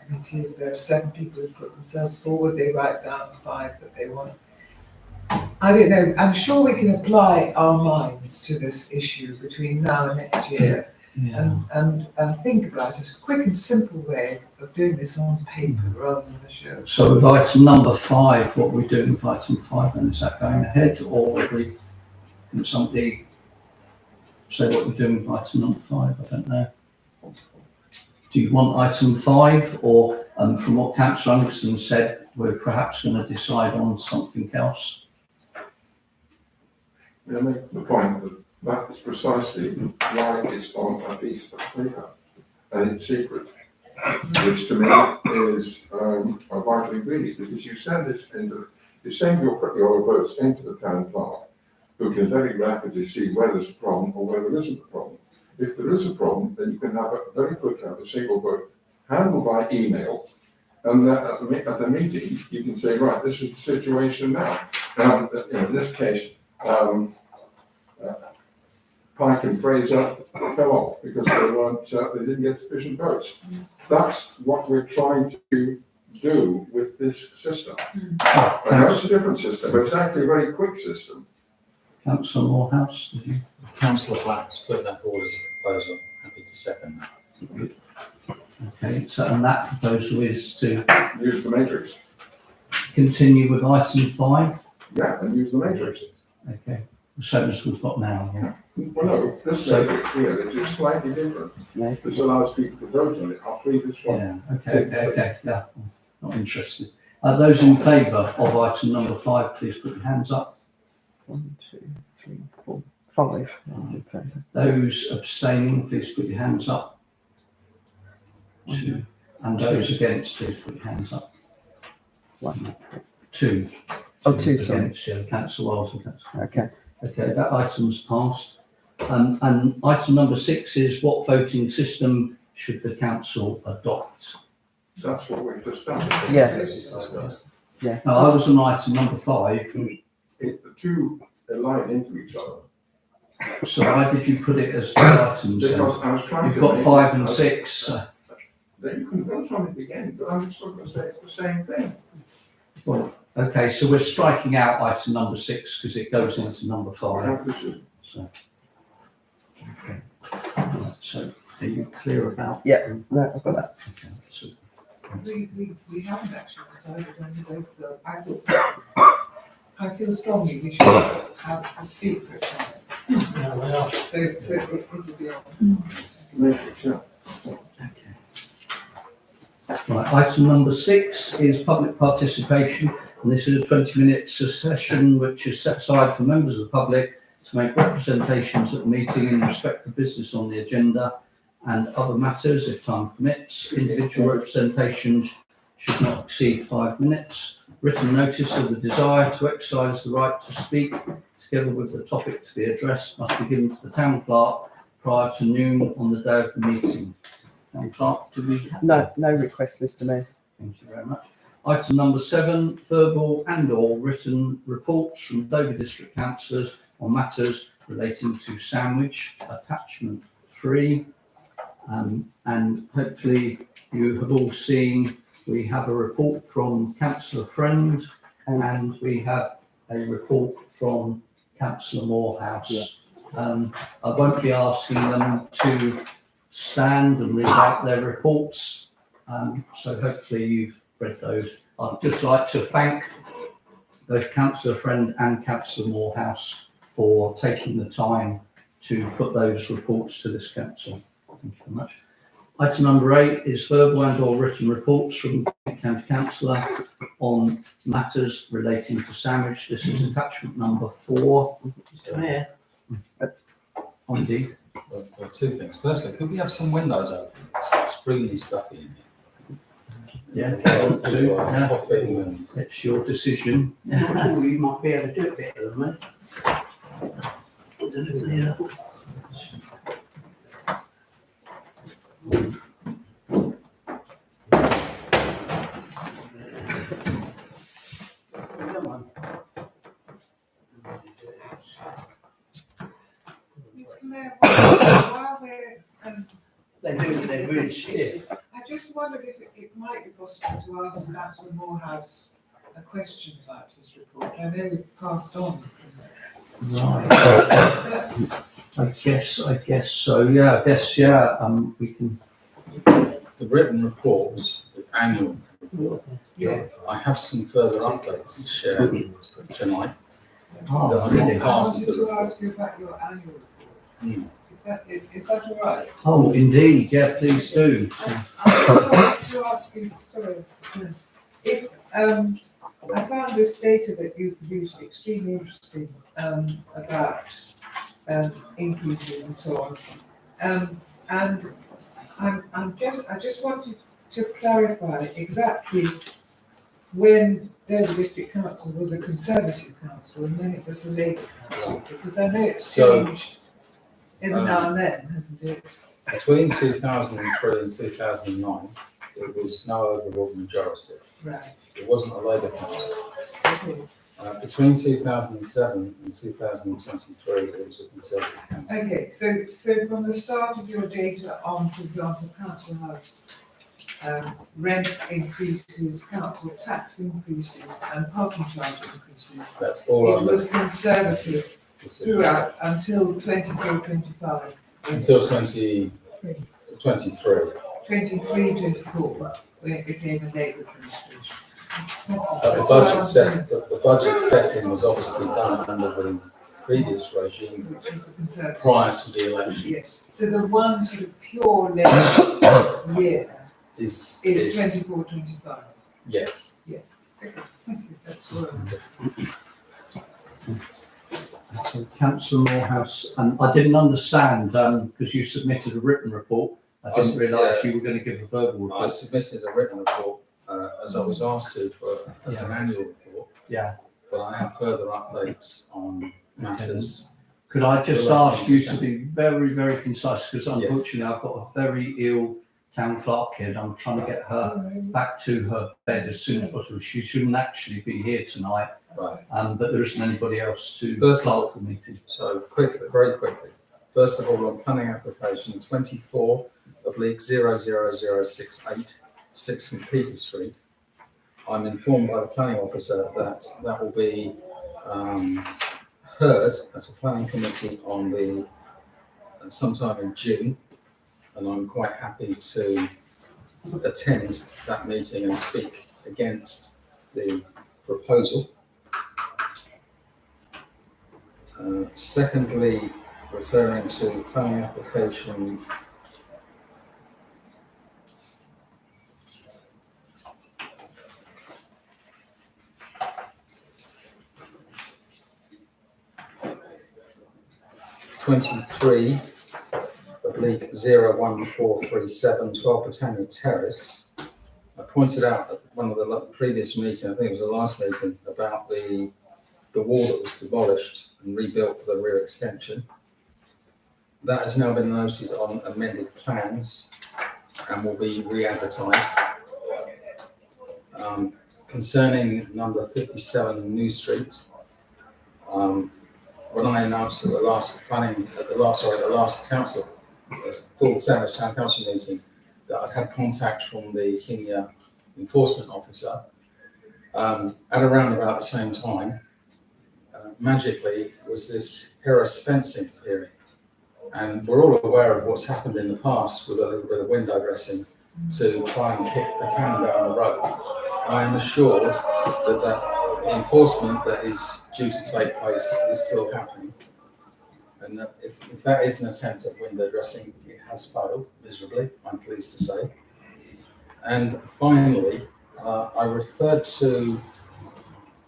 Committee, if there are 7 people who put themselves forward, they write down 5 that they want. I don't know, I'm sure we can apply our minds to this issue between now and next year and think about a quick and simple way of doing this on paper rather than a show. So with item number 5, what are we doing with item 5? And is that going ahead, or can somebody say what we're doing with item number 5? I don't know. Do you want item 5, or from what Councillor Anderson said, we're perhaps going to decide on something else? I make the point that that is precisely why it's on a piece of paper and it's secret, which to me is a vital ingredient, because you send your votes into the town clerk, who can very rapidly see whether there's a problem or whether there isn't a problem. If there is a problem, then you can have a single vote handled by email, and at the meeting you can say, right, this is the situation now. In this case, Pike and Fraser fell off because they didn't get sufficient votes. That's what we're trying to do with this system. I know it's a different system, but it's actually a very quick system. Councillor Morehouse, did you? Councillor Black's put that forward as a proposal. Happy to second that. Okay, so and that proposal is to Use the matrix. continue with item 5. Yeah, and use the matrix. Okay, the same as we've got now. Yeah. Well, no, this matrix here is just slightly different. No. This allows people to vote on it. Our previous one. Yeah. Okay. Yeah. Not interested. Those in favour of item number 5, please put your hands up. 1, 2, 3, 4, 5. Those abstaining, please put your hands up. 2. And those against, please put your hands up. 1. 2. Oh, 2, sorry. Against, yeah, Councillor Wells and Councillor. Okay. Okay, that item's passed. And item number 6 is what voting system should the council adopt? That's what we've just done. Yeah. Now, I was on item number 5, The two align into each other. so why did you put it as 2 items then? Because I was trying You've to. got make- 5 and 6. Then you can vote on it again, but I'm still going to say it's the same thing. Well, okay, so we're striking out item number 6 because it goes into number I 5. have this is- So, okay. Right, so are you clear about? Yeah, no, I've got that. Okay, so, We haven't actually decided when to go for. I feel strongly we should have a secret on it. So it'll be on. Move to accept. Right, item number 6 is public participation, and this is a 20-minute session which is set aside for members of the public to make representations at the meeting in respect of business on the agenda and other matters if time permits. Individual representations should not exceed 5 minutes. Written notice of the desire to exercise the right to speak, together with the topic to be addressed, must be given to the town clerk prior to noon on the day of the meeting. Town clerk, do we have? No requests, Mr Mayor. Thank you very much. Item number 7, verbal and/or written reports from Dover District Councillors on matters relating to Sandwich, attachment 3. And hopefully you have all seen, we have a report from Councillor Friend and we have a report from Councillor Morehouse. I won't be asking them to stand and read out their reports, so hopefully you've read those. I'd just like to thank both Councillor Friend and Councillor Morehouse for taking the time to put those reports to this council. Thank you very much. Item number 8 is verbal and or written reports from County Councillor on matters relating to Sandwich. This is attachment number 4. Mayor. Indeed. There are 2 things. Firstly, could we have some windows open? It's extremely stuffy in Yeah, here. if you want to, yeah, Coffee and it's your decision. Oh, you might be able to do it better than me. Yeah. Mr Mayor, while we're, They're really stiff. I just wondered if it might be possible to ask Councillor Morehouse a question about his report. I know we've passed on. Right. I guess so. Yeah, we can. the written report was the annual. Yeah. I have some further updates to share tonight. Oh, I really? I wanted to ask you about your annual report. Hmm. Is that all right? Oh, indeed. Yeah, please do. I'd like to ask you, sorry, if, I found this data that you produced extremely interesting, about, increases and so on. And I just wanted to clarify exactly when Dover District Council was a Conservative council and then it was a Labour council, because I know it's So, changed every now and then, hasn't it? Between 2003 and 2009, there was no overall majority. Right. It wasn't a Labour council. Okay. Between 2007 and 2023, there was a Conservative council. Okay, so from the start of your data on, for example, council house, rent increases, council tax increases and parking charge increases, That's all it under was conservative throughout until 24-25. until 2023. 23-24, when it became a Labour administration. The budget setting was obviously done under the previous regime Which was the conservative. prior to the election. Yes, so the one sort of pure Labour year Is 24-25. yes. Okay, thank you, that's all. So, Councillor Morehouse, I didn't understand because you submitted a written report. I didn't realise you were going to give a verbal I report. submitted a written report as I was asked to as an annual report, Yeah. but I have further updates on matters. Could I just Relating ask to you Sam. to be very, very concise because unfortunately I've got a very ill town clerk here and I'm trying to get her back to her bed as soon as possible. She shouldn't actually be here tonight, Right. but there isn't anybody else to First of clerk the meeting. So quickly, very quickly. First of all, on planning application 24 oblique 00068, 6 St Peter Street. I'm informed by the planning officer that that will be heard at a planning committee on the sometime in June, and I'm quite happy to attend that meeting and speak against the proposal. Secondly, referring to planning application 23/01437, 12 Britannia Terrace. I pointed out at one of the previous meetings, I think it was the last meeting, about the wall that was demolished and rebuilt for the rear extension. That has now been noted on amended plans and will be re-advertised. Concerning number 57 New Street, when I announced at the last council, full Sandwich Town Council meeting, that I'd had contact from the senior enforcement officer, at around about the same time, magically was this Harris fencing appearing. And we're all aware of what's happened in the past with a little bit of window dressing to try and kick the can down the road. I am assured that enforcement that is due to take place is still happening. And that if that is an attempt at window dressing, it has failed miserably, I'm pleased to say. And finally, I referred to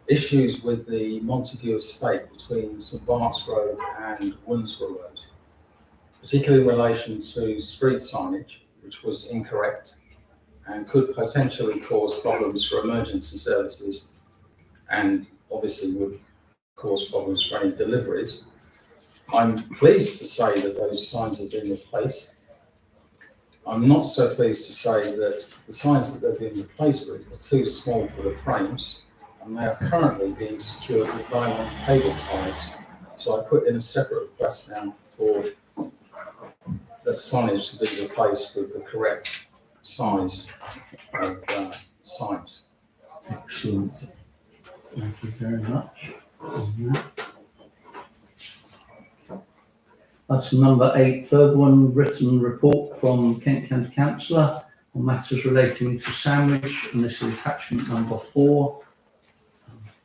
issues with the Montague estate between St Bart's Road and Winsborough Road, particularly in relation to street signage, which was incorrect and could potentially cause problems for emergency services and obviously would cause problems for any deliveries. I'm pleased to say that those signs have been replaced. I'm not so pleased to say that the signs that they've been replaced with are too small for the frames, and they are currently being secured with nylon cable ties. So I put in a separate request now for that signage to be replaced with the correct size of signs. Excellent. Thank you very much. Item number 8, third one, written report from Kent County Councillor on matters relating to Sandwich, and this is attachment number 4.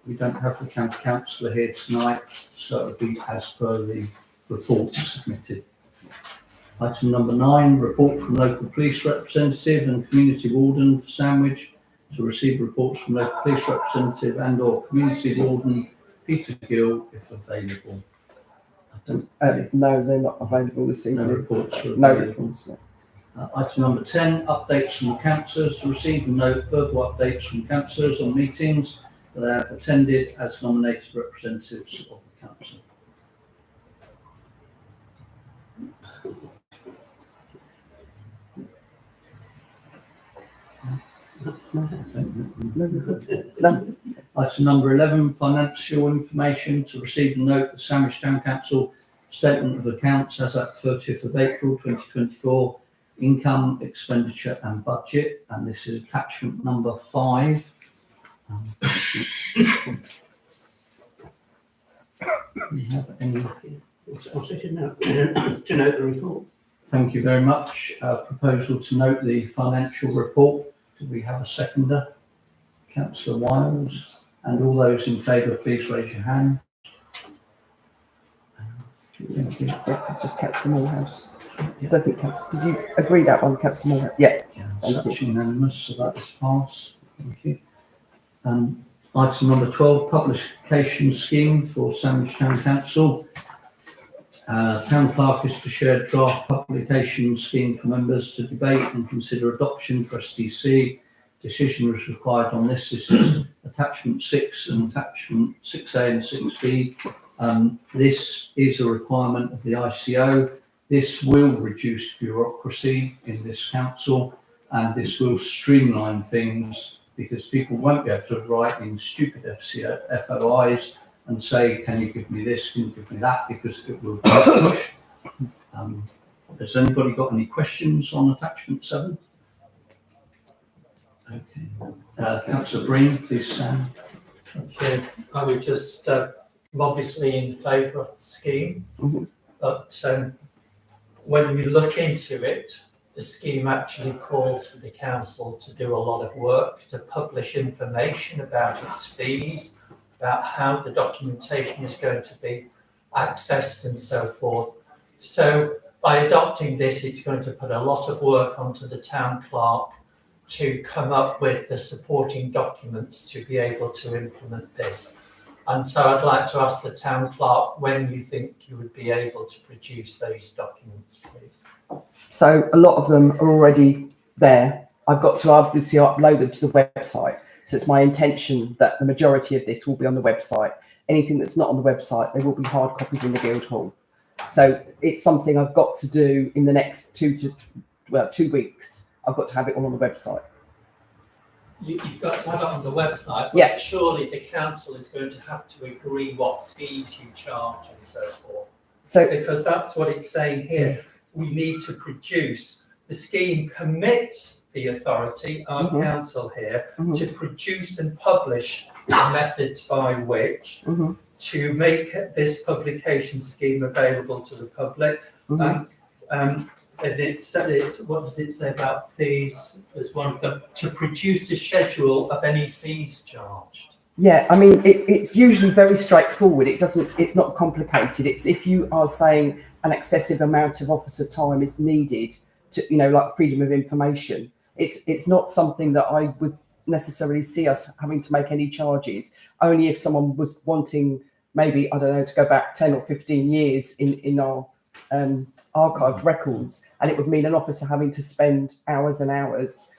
We don't have the County Councillor here tonight, so it will be as per the report submitted. Item number 9, report from local police representative and community warden for Sandwich to receive reports from local police representative and or community warden Peter Gill if available. No, they're not available this No evening. reports are No available. reports. No. Item number 10, updates from councillors to receive and note verbal updates from councillors on meetings that they have attended as nominated representatives of the council. No reports. No. Item number 11, financial information to receive and note the Sandwich Town Council statement of accounts as at 30th of April 2024, income, expenditure and budget, and this is attachment number 5. We have any? To note the report. Thank you very much. Proposal to note the financial report. Do we have a seconder? Councillor Wiles. And all those in favour, please raise your hand. Thank you. Yeah, just Councillor Morehouse. I don't think Councillor, did you agree that one, Councillor Morehouse? Yeah. So that's unanimous, so that is passed. Thank you. Item number 12, publication scheme for Sandwich Town Council. Town clerk is to share draft publication scheme for members to debate and consider adoption for STC. Decision is required on this. This is attachment 6 and attachment 6A and 6B. This is a requirement of the ICO. This will reduce bureaucracy in this council, and this will streamline things because people won't be able to write in stupid FOIs and say, can you give me this, can you give me that, because it will be pushed. Has anybody got any questions on attachment 7? Okay. Councillor Breen, please stand. Thank you. I would just, I'm obviously in favour of the scheme, but when you look into it, the scheme actually calls for the council to do a lot of work to publish information about its fees, about how the documentation is going to be accessed and so forth. So by adopting this, it's going to put a lot of work onto the town clerk to come up with the supporting documents to be able to implement this. And so I'd like to ask the town clerk when you think you would be able to produce those documents, please. So a lot of them are already there. I've got to obviously upload them to the website. So it's my intention that the majority of this will be on the website. Anything that's not on the website, there will be hard copies in the Guildhall. So it's something I've got to do in the next 2 weeks. I've got to have it all on the website. You've got to have it on the website, but Yeah. surely the council is going to have to agree what fees you charge and so forth. So Because that's what it's saying here. We need to produce, the scheme commits the authority, our Mhm. council here, Mhm. to produce and publish the methods by which Mhm. to make this publication scheme available to the public. Mhm. And it said what does it say about fees? There's one of them, to produce a schedule of any fees charged. yeah, I mean, it's usually very straightforward. It's not complicated. It's if you are saying an excessive amount of officer time is needed to, like freedom of information. It's not something that I would necessarily see us having to make any charges, only if someone was wanting maybe, I don't know, to go back 10 or 15 years in our archived records, and it would mean an officer having to spend hours and hours.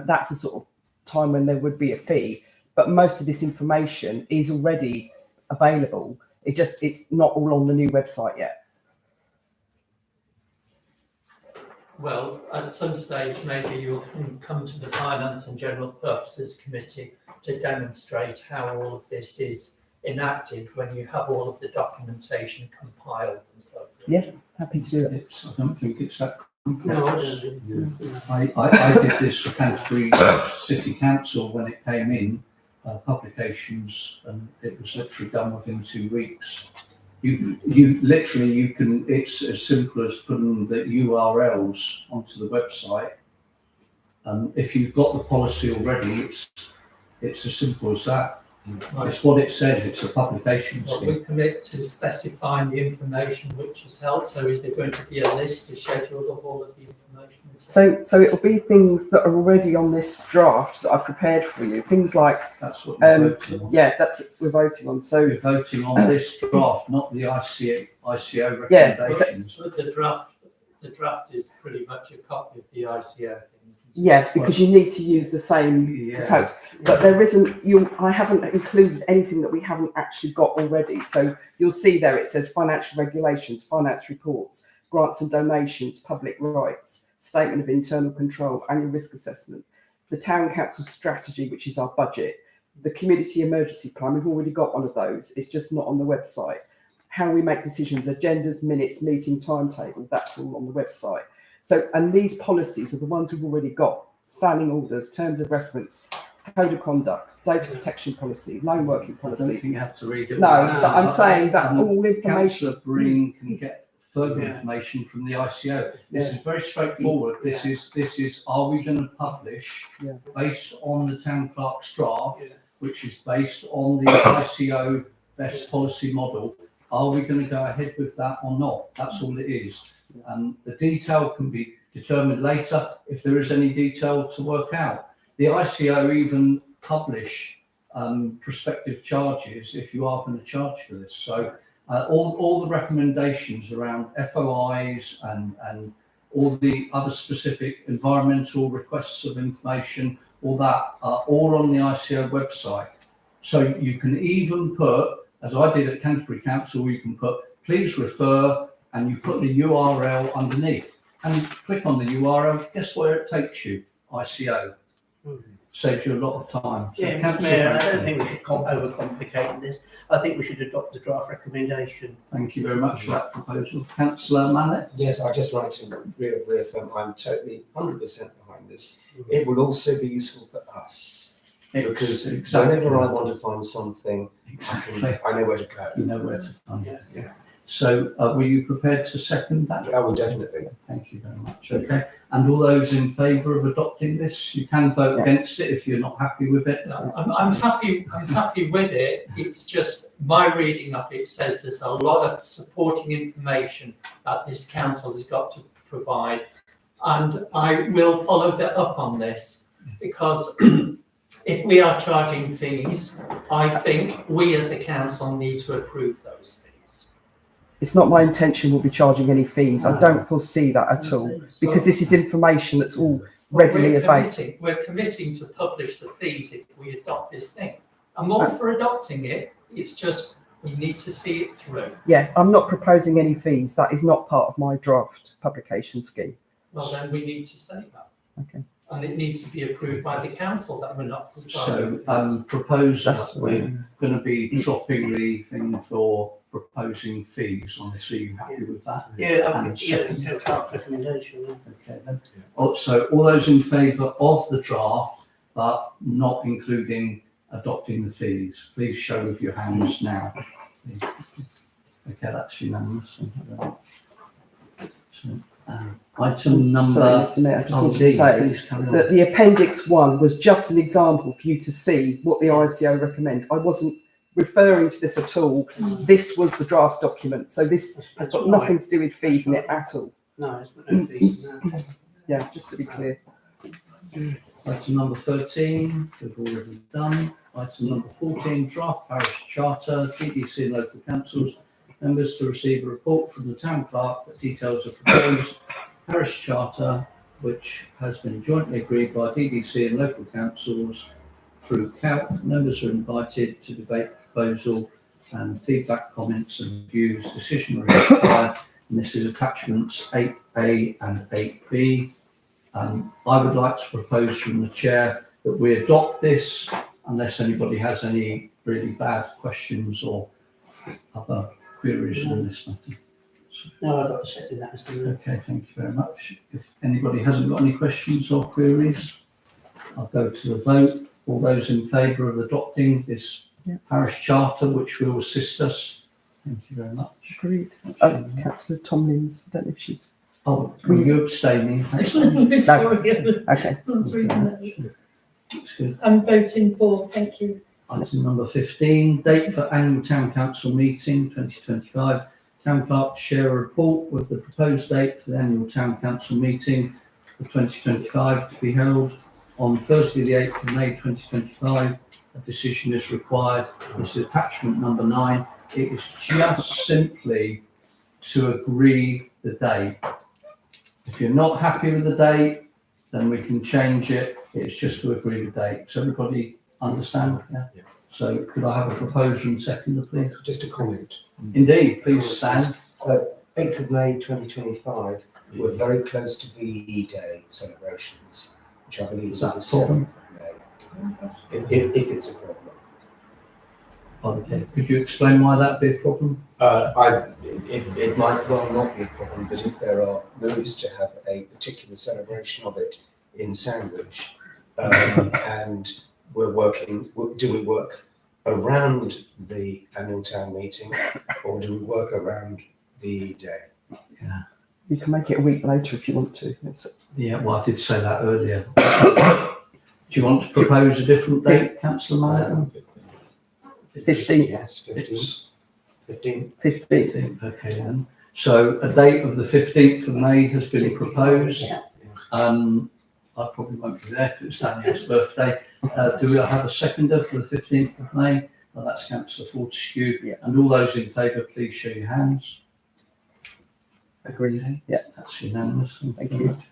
That's the sort of time when there would be a fee. But most of this information is already available. It's not all on the new website yet. Well, at some stage, maybe you'll come to the Finance and General Purposes Committee to demonstrate how all of this is enacted when you have all of the documentation compiled and so forth. Yeah. Happy to do it. I don't think it's that complex. No, I don't. I did this for Canterbury City Council when it came in, publications, and it was literally done within 2 weeks. You can, it's as simple as putting the URLs onto the website. If you've got the policy already, it's as simple as that. It's what it says, it's a publication Well, scheme. we commit to specifying the information which is held, so is there going to be a list, a schedule of all of the information? So it'll be things that are already on this draft that I've prepared for you. Things like, That's what we're voting on. yeah, that's what we're voting on. So We're voting on this draft, not the ICO Yeah, recommendations. So the draft is pretty much a copy of the ICO things. yeah, because you need to use the same Yeah. proposed, but there isn't. I haven't included anything that we haven't actually got already. So you'll see there it says financial regulations, finance reports, grants and donations, public rights, statement of internal control, annual risk assessment, the town council strategy, which is our budget, the community emergency plan. We've already got one of those. It's just not on the website. How we make decisions, agendas, minutes, meeting timetable. That's all on the website. So, and these policies are the ones we've already got: standing orders, terms of reference, code of conduct, data protection policy, loan working I don't policy. think you have to read it. No, all. so I'm saying that all information. Councillor Breen can get further Yeah. information from the ICO. This Yeah. is very straightforward. This is, are we going to publish Yeah. based on the town clerk's draft, Yeah. which is based on the ICO best policy model? Are we going to go ahead with that or not? That's all it is. And the detail can be determined later if there is any detail to work out. The ICO even publish prospective charges if you are going to charge for this. So all the recommendations around FOIs and all the other specific environmental requests of information, all that are all on the ICO website. So you can even put, as I did at Canterbury Council, you can put, please refer, and you put the URL underneath. And you click on the URL, guess where it takes you? ICO. Saves you a lot of time. So Yeah, Councillor Mayor, I don't Franklin, think we should overcomplicate this. I think we should adopt the draft recommendation. thank you very much for that proposal. Councillor Mallett? Yes, I'd just like to reaffirm I'm totally 100% behind this. It will also be useful for us because whenever I want to find something, I know where to go. You know where to find it. Yeah. So were you prepared to second that? Yeah, I will definitely. Thank you very much. Okay. And all those in favour of adopting this, you can vote against it if you're not happy with it. I'm happy with it. It's just my reading of it says there's a lot of supporting information that this council has got to provide, and I will follow that up on this because if we are charging fees, I think we as the council need to approve those fees. It's not my intention we'll be charging any fees. I don't foresee that at all, because this is information that's all readily available. We're committing to publish the fees if we adopt this thing. I'm all for adopting it, it's just we need to see it through. Yeah, I'm not proposing any fees. That is not part of my draft publication scheme. Well, then we need to say that. Okay. And it needs to be approved by the council that we're not. So, propose That's- that we're going to be dropping the thing for proposing fees on this. Are you happy with that? Yeah, I And think, yeah, second. it's a clerk's recommendation, yeah. Okay then. So all those in favour of the draft, but not including adopting the fees, please show with your hands now. Okay, that's unanimous. Thank you very much. So, item number. Sorry, Mr. Mayor, I just wanted to D, say please carry on. that the Appendix 1 was just an example for you to see what the ICO recommend. I wasn't referring to this at all. This was the draft document, so this has got nothing to do with fees in it at all. No, it's no fees, no. Yeah, just to be clear. Item number 13, we've already done. Item number 14, draft parish charter, DDC and local councils. Members to receive a report from the town clerk that details the proposed parish charter, which has been jointly agreed by DDC and local councils through CALC. Members are invited to debate the proposal and feedback, comments and views. Decision required, and this is attachments 8A and 8B. I would like to propose from the chair that we adopt this unless anybody has any really bad questions or other queries on this matter. No, I've got to second that, Mr. Mayor. Okay, thank you very much. If anybody hasn't got any questions or queries, I'll go to the vote. All those in favour of adopting this parish charter, which will assist us. Thank you very much. Agreed. Councillor Tomlins, I don't know if she's. Oh, were you abstaining? Sorry, Okay. I was reading that. That's good. I'm voting for, thank you. Item number 15, date for annual town council meeting 2025. Town clerk to share a report with the proposed date for the annual town council meeting for 2025 to be held on Thursday the 8th of May 2025. A decision is required. This is attachment number 9. It is just simply to agree the date. If you're not happy with the date, then we can change it. It's just to agree the date. Does everybody understand? Yeah. So could I have a proposal and seconder, please? Just a comment. Indeed, please stand. 8th of May 2025, we're very close to VE Day celebrations, which I believe is Is that the a problem? 7th of May. If it's a problem. Okay. Could you explain why that'd be a problem? It might well not be a problem, but if there are moves to have a particular celebration of it in Sandwich, and we're working, do we work around the annual town meeting, or do we work around the day? Yeah. You can make it a week later if you want to. Yeah, well, I did say that earlier. Do you want to propose a different date, Councillor Martin? 15th. Yes, 15. 15th. Okay then. So a date of the 15th of May has been proposed. I probably won't be there because it's Daniel's birthday. Do we have a seconder for the 15th of May? Well, that's Councillor Fortescue. Yeah. And all those in favour, please show your hands. Agreed. Yeah. That's unanimous. Thank very you. much.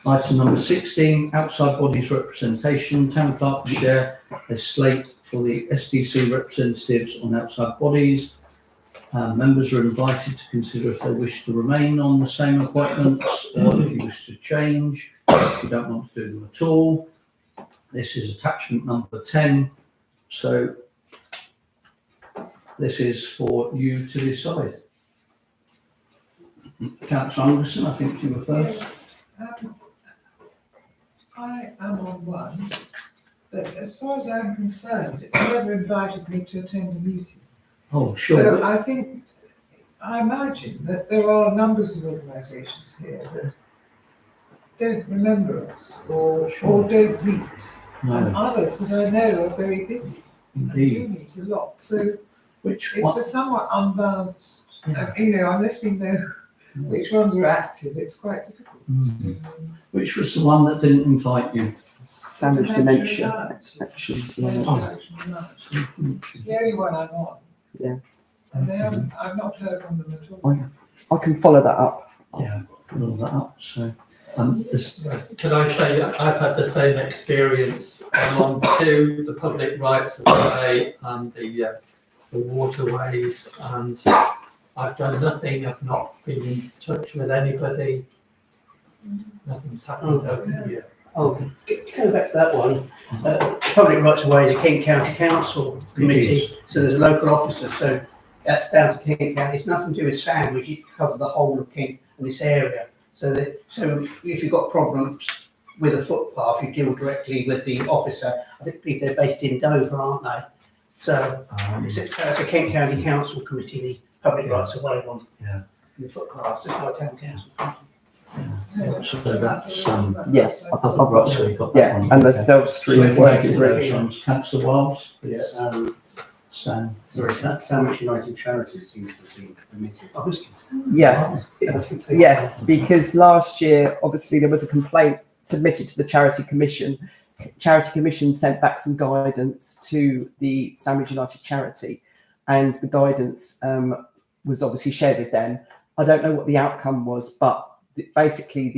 Item number 16, outside bodies representation. Town clerk to share a slate for the SDC representatives on outside bodies. Members are invited to consider if they wish to remain on the same appointments or if you wish to change, if you don't want to do them at all. This is attachment number 10. So this is for you to decide. Councillor Anderson, I think you were first. I am on one, but as far as I'm concerned, it's never invited me to attend a meeting. Oh, sure. So I imagine that there are numbers of organisations here that don't remember us or don't meet, and No, others that I know are very busy and do indeed. meet a lot. So Which it's one? a somewhat unbalanced, unless we know which ones are active, it's quite difficult. Which was the one that didn't invite you? Sandwich Dementia Action Alliance. It's the only one I'm on. Yeah. And they haven't, I've not heard from them at all. I can follow that up. Yeah, put all that up. So, this, Can I say that I've had the same experience. I'm on two, the public rights of way and the waterways, and I've done nothing. I've not been in touch with anybody. Nothing's happened over the year. Oh, going back to that one, Public Rights of Way is a Kent County Council committee, so there's a local officer, so that's down to Kent County. It's nothing to do with Sandwich, it covers the whole of Kent and this area. So if you've got problems with a footpath, you deal directly with the officer. I believe they're based in Dover, aren't they? So it's a Kent County Council committee, the Public Rights of Way one. Yeah. The footpaths, it's not a town council. so that's Yes, I've got so you've got that yeah, one. and the Okay. Delve So Street we can Working take Group. those ones. Councillor Wiles, please. So, Sorry, Sandwich United Charities seems to have been omitted. I was going to say. Yes, yes, because last year, obviously, there was a complaint submitted to the Charity Commission. Charity Commission sent back some guidance to the Sandwich United Charity, and the guidance was obviously shared with them. I don't know what the outcome was, but basically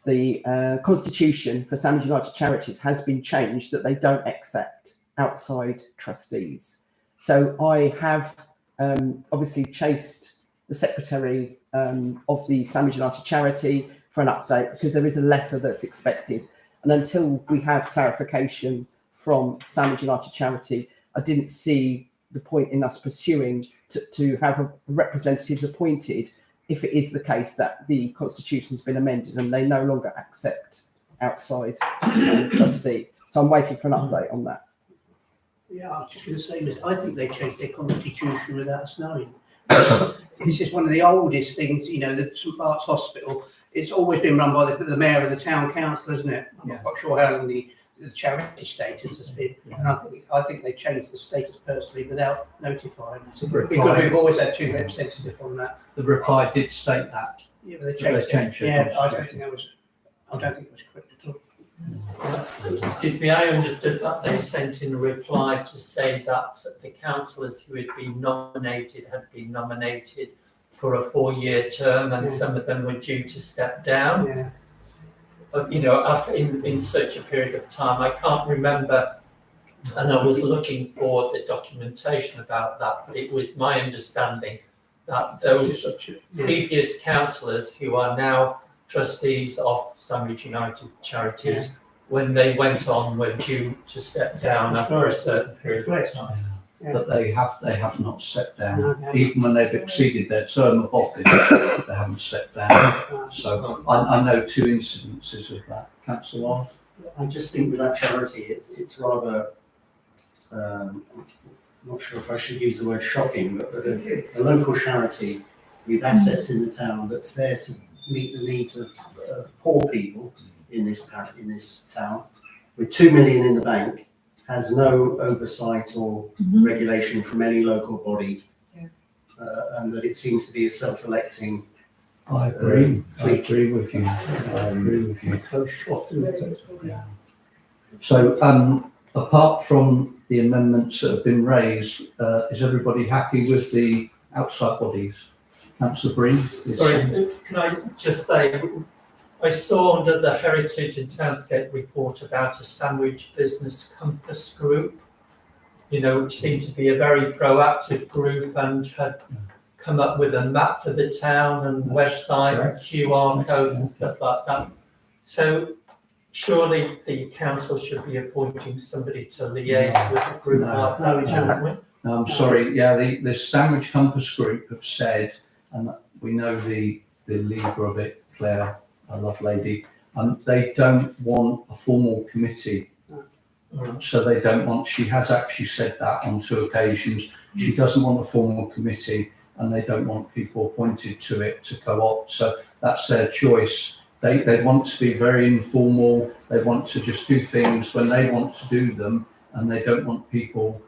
the constitution for Sandwich United Charities has been changed that they don't accept outside trustees. So I have obviously chased the secretary of the Sandwich United Charity for an update, because there is a letter that's expected. And until we have clarification from Sandwich United Charity, I didn't see the point in us pursuing to have a representatives appointed if it is the case that the constitution's been amended and they no longer accept outside trustee. So I'm waiting for an update on that. Yeah, I was just going to say this. I think they changed their constitution without us knowing. This is one of the oldest things, you know, the St Bart's Hospital. It's always been run by the mayor and the town council, isn't it? I'm not quite sure how long the charity status has been. And I think they changed the status personally without notifying us. Because we've always had two representatives on that. the reply did state that. Yeah, but they They changed it. changed it. Yeah, I don't think it was correct at all. Excuse me, I understood that they sent in a reply to say that the councillors who had been nominated for a 4-year term, and some of them were due to step down. Yeah. But, you know, in such a period of time, I can't remember, and I was looking for the documentation about that, but it was my understanding that those previous councillors who are now trustees of Sandwich United Charities, when they went on, were due to step down after a certain period of time. Yeah. But they have not stepped down. No. Even when they've exceeded their term of office, they haven't stepped down. So I know 2 incidences of that. Councillor Wiles? I just think with that charity, it's rather, I'm not sure if I should use the word shocking, but a local charity with assets in the town that's there to meet the needs of poor people in this town, with 2 million in the bank, has no oversight or regulation from any local body, and that it seems to be a self-electing. I agree. I agree with you. I agree with you. Close shot, isn't it? Yeah. So, apart from the amendments that have been raised, is everybody happy with the outside bodies? Councillor Breen? Sorry, can I just say, I saw under the Heritage and Townscape report about a Sandwich Business Compass group, you know, which seemed to be a very proactive group and had come up with a map for the town and website and QR codes and stuff like that. So surely the council should be appointing somebody to liaise with a group like that, shouldn't we? No, I'm sorry. Yeah, the Sandwich Compass group have said, and we know the leader of it, Claire, a lovely lady, they don't want a formal committee. So they don't want, she has actually said that on 2 occasions, she doesn't want a formal committee and they don't want people appointed to it to co-opt. So that's their choice. They want to be very informal. They want to just do things when they want to do them, and they don't want people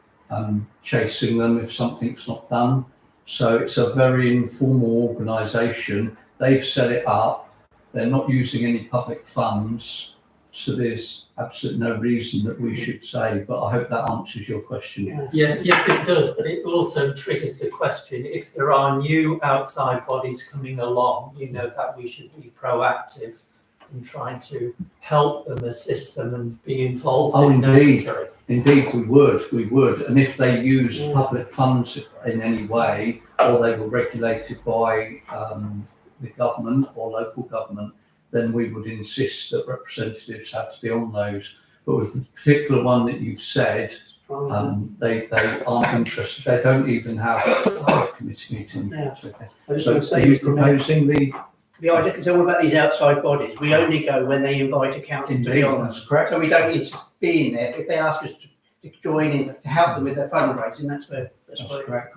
chasing them if something's not done. So it's a very informal organisation. They've set it up. They're not using any public funds. So there's absolutely no reason that we should say, but I hope that answers your question. Yeah, yes, it does, but it also triggers the question, if there are new outside bodies coming along, that we should be proactive in trying to help them, assist them and be involved Oh, if indeed. necessary. Indeed, we would. And if they use public funds in any way, or they were regulated by the government or local government, then we would insist that representatives had to be on those. But with the particular one that you've said, they aren't interested. They don't even have committee meetings. Yeah. Okay. I just So want to are say, you proposing the? the idea is all about these outside bodies. We only go when they invite a council to be Indeed, on. that's correct. So we don't need to be in there. If they ask us to join in, to help them with their fundraising, that's where That's correct.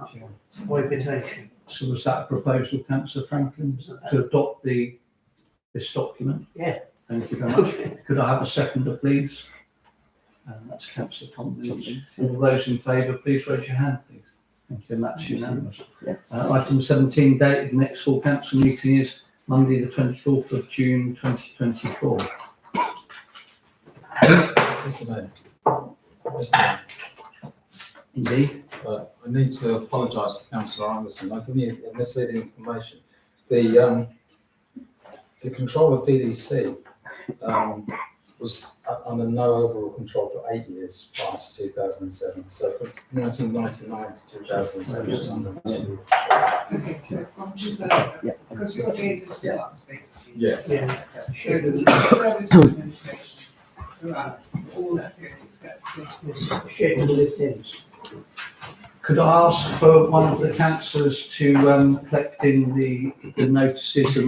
by invitation. So was that a proposal, Councillor Franklin, to adopt this document? Yeah. Thank you very much. Could I have a seconder, please? That's Councillor Tompkins. All those in favour, please raise your hand, please. Thank you, and that's unanimous. Yeah. Item 17, date of the next full council meeting is Monday, the 24th of June, 2024. Mr. Mayor. Mr. Mayor. Indeed. I need to apologise to Councillor Anderson. I've given you misleading information. The control of DDC was under no overall control for 8 years prior to 2007. So from 1999 to 2007. Okay, so from 2000, because your data starts basically. Yes. So the service administration throughout all that period except. Schedule with things. Could I ask for one of the councillors to collect in the notices and